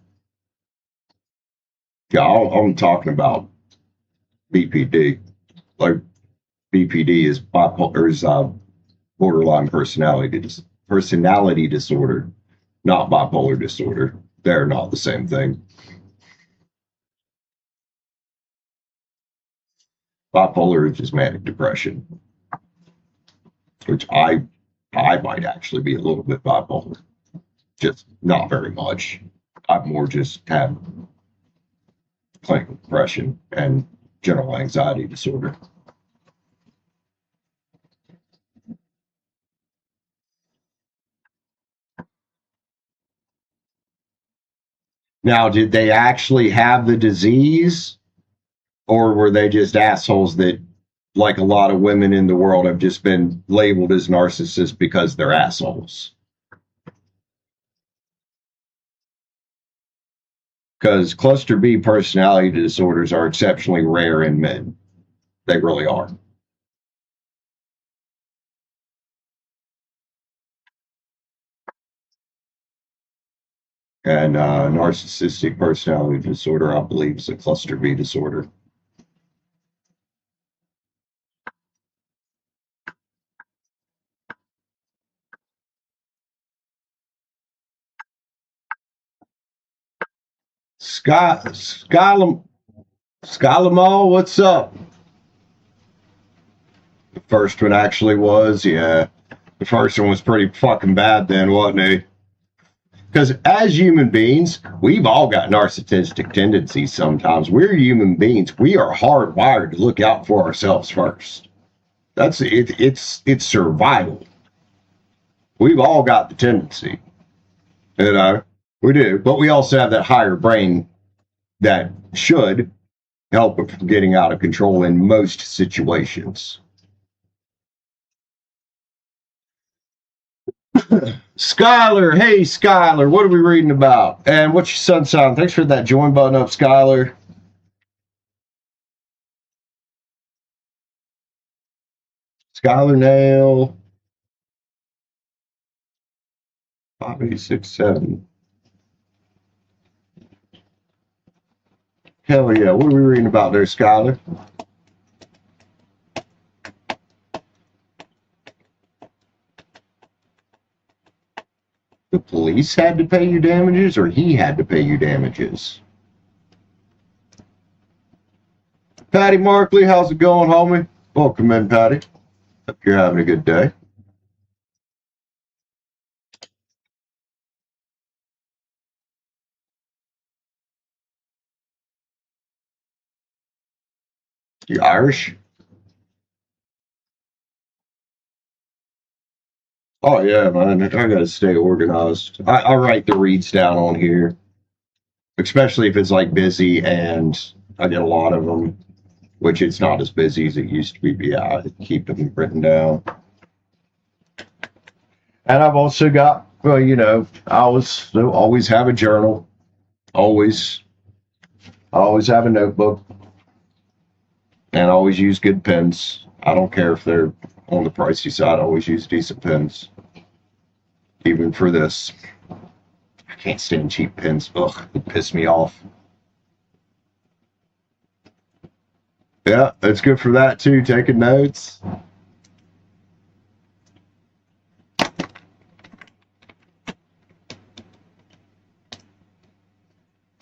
Yeah, I'm talking about BPD. Like BPD is bipolar is borderline personality disorder, not bipolar disorder. They're not the same thing. Bipolar is just manic depression, which I might actually be a little bit bipolar, just not very much. I more just have clinical depression and general anxiety disorder. Now, did they actually have the disease, or were they just assholes that, like a lot of women in the world, have just been labeled as narcissists because they're assholes? Because cluster B personality disorders are exceptionally rare in men. They really are. And narcissistic personality disorder, I believe, is a cluster B disorder. Skylam, what's up? The first one actually was, yeah. The first one was pretty fucking bad then, wasn't it? Because as human beings, we've all got narcissistic tendencies sometimes. We're human beings. We are hardwired to look out for ourselves first. That's it. It's survival. We've all got the tendency. You know, we do. But we also have that higher brain that should help it from getting out of control in most situations. Skylar, hey Skylar, what are we reading about? And what's your sunshine? Thanks for that join button up, Skylar. Skylar Nail. 5867. Hell yeah, what are we reading about there, Skylar? The police had to pay you damages, or he had to pay you damages? Patty Markley, how's it going, homie? Welcome in, Patty. Hope you're having a good day. You Irish? Oh yeah, man. I gotta stay organized. I write the reads down on here, especially if it's like busy and I get a lot of them, which it's not as busy as it used to be. But yeah, I keep them written down. And I've also got, well, you know, I always have a journal. Always have a notebook. And I always use good pens. I don't care if they're on the pricey side. I always use decent pens. Even for this. I can't stand cheap pens. Ugh, they piss me off. Yeah, it's good for that too, taking notes.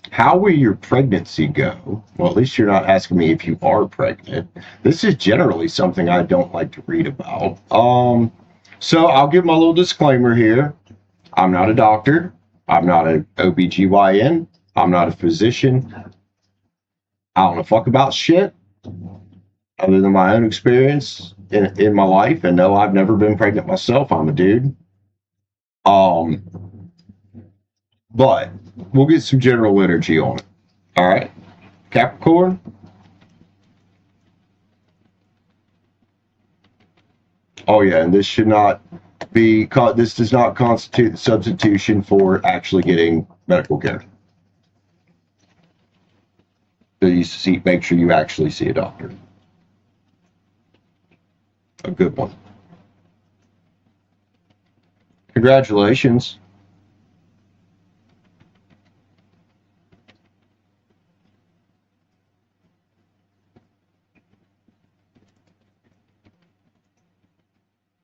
How will your pregnancy go? Well, at least you're not asking me if you are pregnant. This is generally something I don't like to read about. So I'll give my little disclaimer here. I'm not a doctor. I'm not an OBGYN. I'm not a physician. I don't know fuck about shit other than my own experience in my life. And no, I've never been pregnant myself. I'm a dude. But we'll get some general energy on it. All right. Capricorn. Oh yeah, and this should not be, this does not constitute the substitution for actually getting medical care. So you make sure you actually see a doctor. A good one. Congratulations.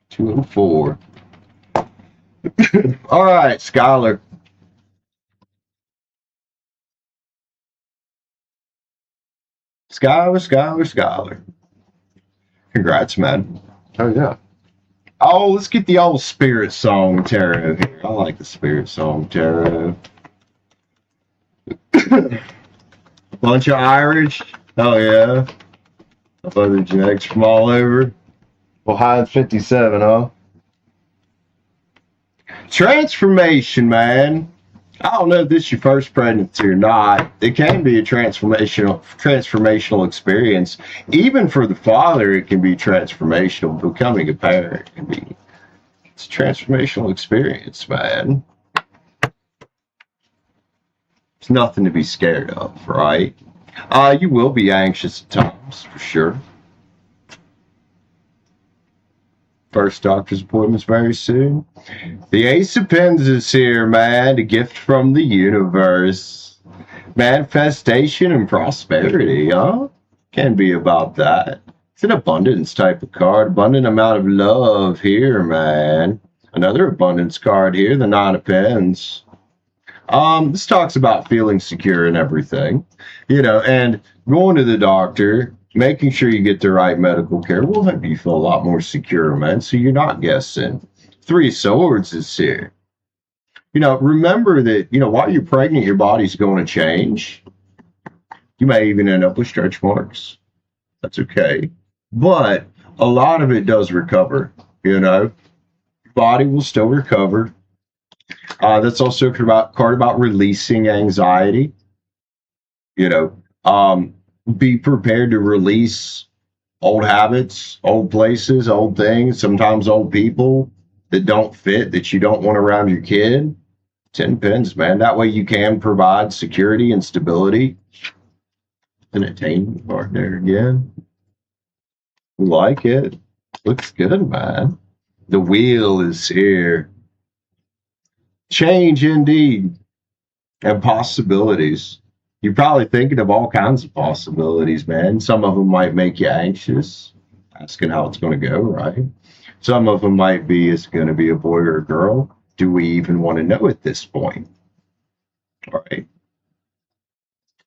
Two and four. All right, Skylar. Skylar. Congrats, man. Oh yeah. Oh, let's get the old Spirit Song Tarot here. I like the Spirit Song Tarot. A bunch of Irish. Oh yeah. Other genetics from all over. Well, high 57, huh? Transformation, man. I don't know if this is your first pregnancy or not. It can be a transformational experience. Even for the father, it can be transformational. Becoming a parent can be. It's a transformational experience, man. It's nothing to be scared of, right? You will be anxious at times, for sure. First doctor's appointments very soon. The Ace of Pens is here, man. A gift from the universe. Manifestation and prosperity, huh? Can be about that. It's an abundance type of card. Abundant amount of love here, man. Another abundance card here, the Nine of Pens. This talks about feeling secure in everything, and going to the doctor, making sure you get the right medical care will help you feel a lot more secure, man. So you're not guessing. Three of Swords is here. Remember that, while you're pregnant, your body's going to change. You may even end up with stretch marks. That's okay. But a lot of it does recover, Your body will still recover. That's also a card about releasing anxiety. Be prepared to release old habits, old places, old things, sometimes old people that don't fit, that you don't want around your kid. 10 pins, man. That way you can provide security and stability. An attainment card there again. We like it. Looks good, man. The wheel is here. Change indeed. And possibilities. You're probably thinking of all kinds of possibilities, man. Some of them might make you anxious, asking how it's going to go, right? Some of them might be, is it going to be a boy or a girl? Do we even want to know at this point? All right.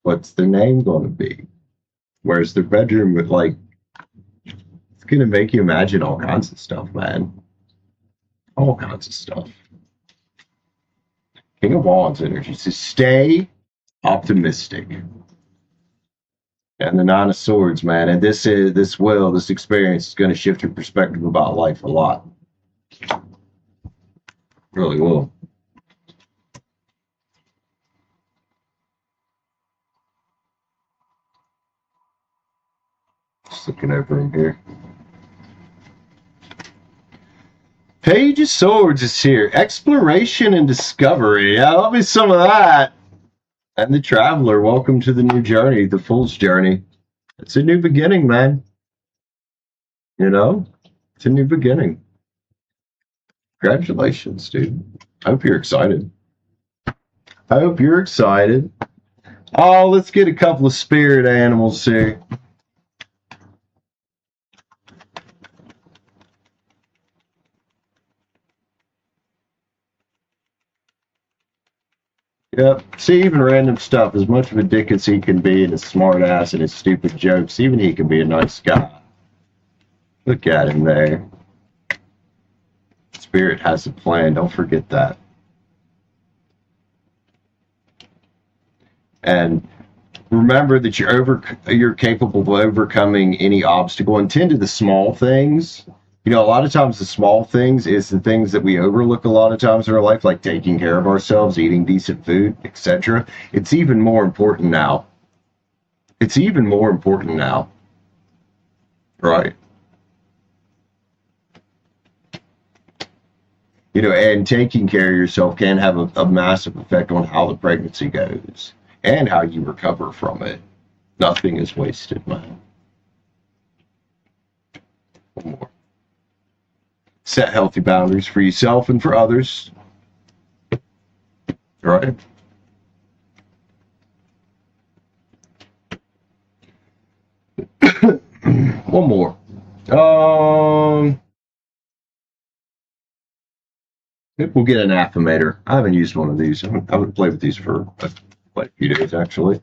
What's their name going to be? Where's their bedroom? It's going to make you imagine all kinds of stuff, man. All kinds of stuff. King of Wands energy says, stay optimistic. And the Nine of Swords, man. And this experience is going to shift your perspective about life a lot. Really will. Just looking over in here. Page of Swords is here. Exploration and discovery. Yeah, love me some of that. And the Traveler, welcome to the new journey, the Fool's journey. It's a new beginning, man. It's a new beginning. Congratulations, dude. I hope you're excited. Oh, let's get a couple of spirit animals here. Yep. See, even random stuff, as much of a dick as he can be and a smart ass and his stupid jokes, even he can be a nice guy. Look at him there. Spirit has a plan. Don't forget that. And remember that you're capable of overcoming any obstacle, and tend to the small things. A lot of times the small things is the things that we overlook a lot of times in our life, like taking care of ourselves, eating decent food, etc. It's even more important now. Right? And taking care of yourself can have a massive effect on how the pregnancy goes and how you recover from it. Nothing is wasted, man. One more. Set healthy boundaries for yourself and for others. Right? One more. We'll get an affirmator. I haven't used one of these. I haven't played with these for quite a few days, actually.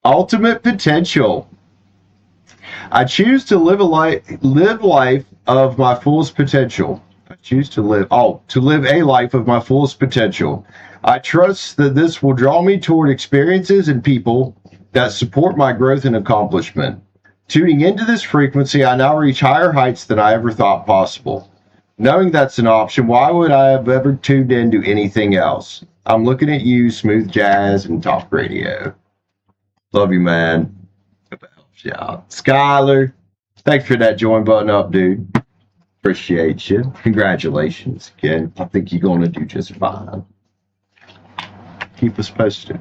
Ultimate potential. I choose to live life of my fullest potential. I choose to live a life of my fullest potential. I trust that this will draw me toward experiences and people that support my growth and accomplishment. Tuning into this frequency, I now reach higher heights than I ever thought possible. Knowing that's an option, why would I have ever tuned into anything else? I'm looking at you, Smooth Jazz and Talk Radio. Love you, man. Hope it helps you out. Skylar, thanks for that join button up, dude. Appreciate you. Congratulations again. I think you're going to do just fine. Keep us posted.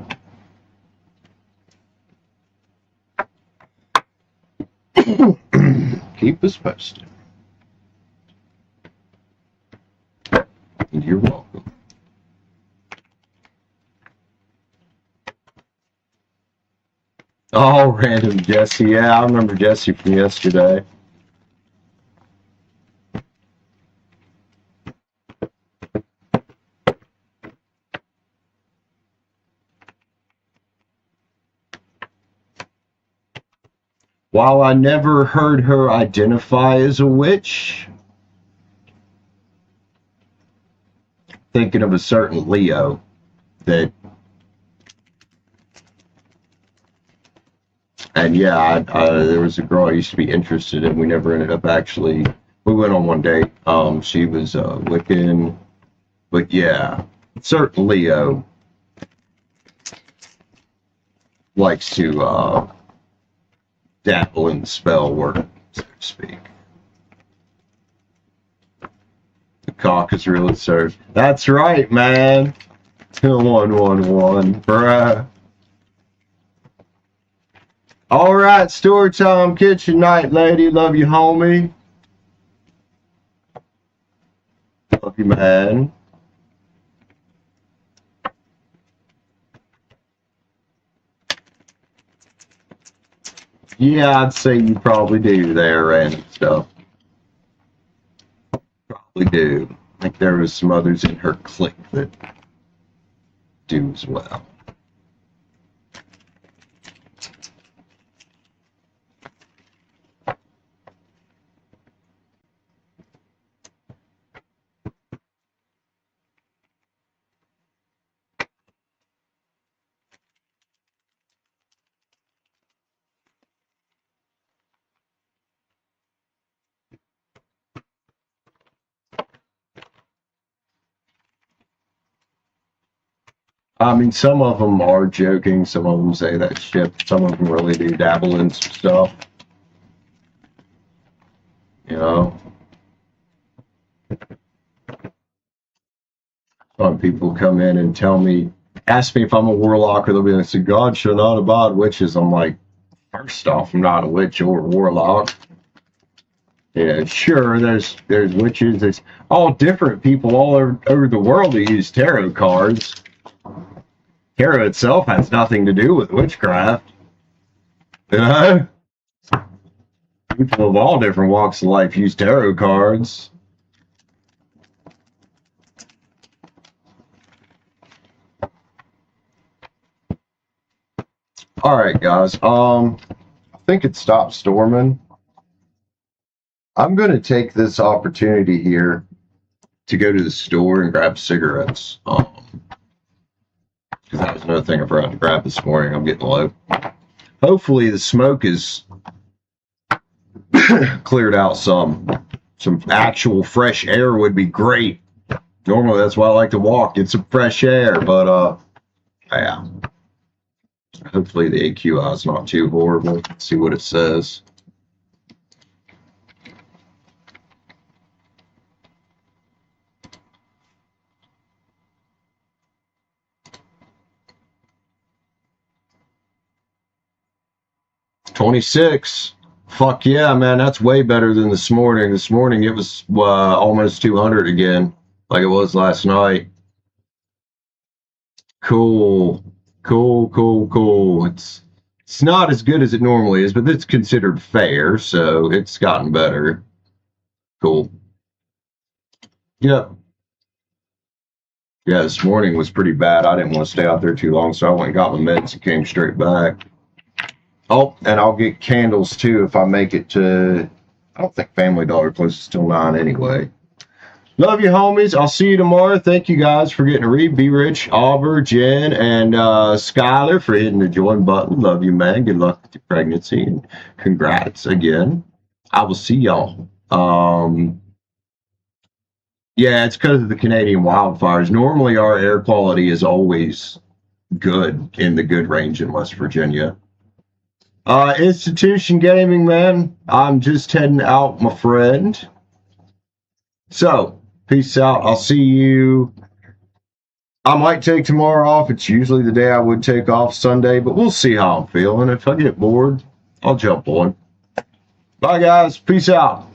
Keep us posted. And you're welcome. Oh, random Jesse. Yeah, I remember Jesse from yesterday. While I never heard her identify as a witch, thinking of a certain Leo that, and yeah, there was a girl I used to be interested in. We never ended up actually. We went on one date. She was Wiccan, but yeah, certain Leo likes to dabble in the spell work, so to speak. The cock is really served. That's right, man. 111, bruh. All right, story time, kitchen night, lady. Love you, homie. Love you, man. Yeah, I'd say you probably do there, random stuff. Probably do. I think there was some others in her clique that do as well. I mean, some of them are joking. Some of them say that shit. Some of them really do dabble in some stuff. You know? Some people come in and ask me if I'm a warlock, or they'll be like, God shall not abide witches. I'm like, first off, I'm not a witch or a warlock. Yeah, sure, there's witches. There's all different people all over the world who use tarot cards. Tarot itself has nothing to do with witchcraft. You know? People of all different walks of life use tarot cards. All right, guys. I think it stopped storming. I'm going to take this opportunity here to go to the store and grab cigarettes. Because that was another thing I forgot to grab this morning. I'm getting low. Hopefully the smoke is cleared out some. Some actual fresh air would be great. Normally that's why I like to walk, get some fresh air. But yeah. Hopefully the AQI is not too horrible. Let's see what it says. $26. Fuck yeah, man. That's way better than this morning. This morning it was almost 200 again, like it was last night. Cool. It's not as good as it normally is, but it's considered fair, so it's gotten better. Cool. Yep. Yeah, this morning was pretty bad. I didn't want to stay out there too long, so I went and got my meds and came straight back. Oh, and I'll get candles too if I make it to. I don't think Family Dollar closes till 9 anyway. Love you, homies. I'll see you tomorrow. Thank you guys for getting to read. Be Rich, Auber, Jen, and Skylar for hitting the join button. Love you, man. Good luck with your pregnancy, and congrats again. I will see y'all. Yeah, it's because of the Canadian wildfires. Normally, our air quality is always good in the good range in West Virginia. Institution Gaming, man. I'm just heading out, my friend. So, peace out. I'll see you. I might take tomorrow off. It's usually the day I would take off, Sunday, but we'll see how I'm feeling. If I get bored, I'll jump on. Bye, guys. Peace out.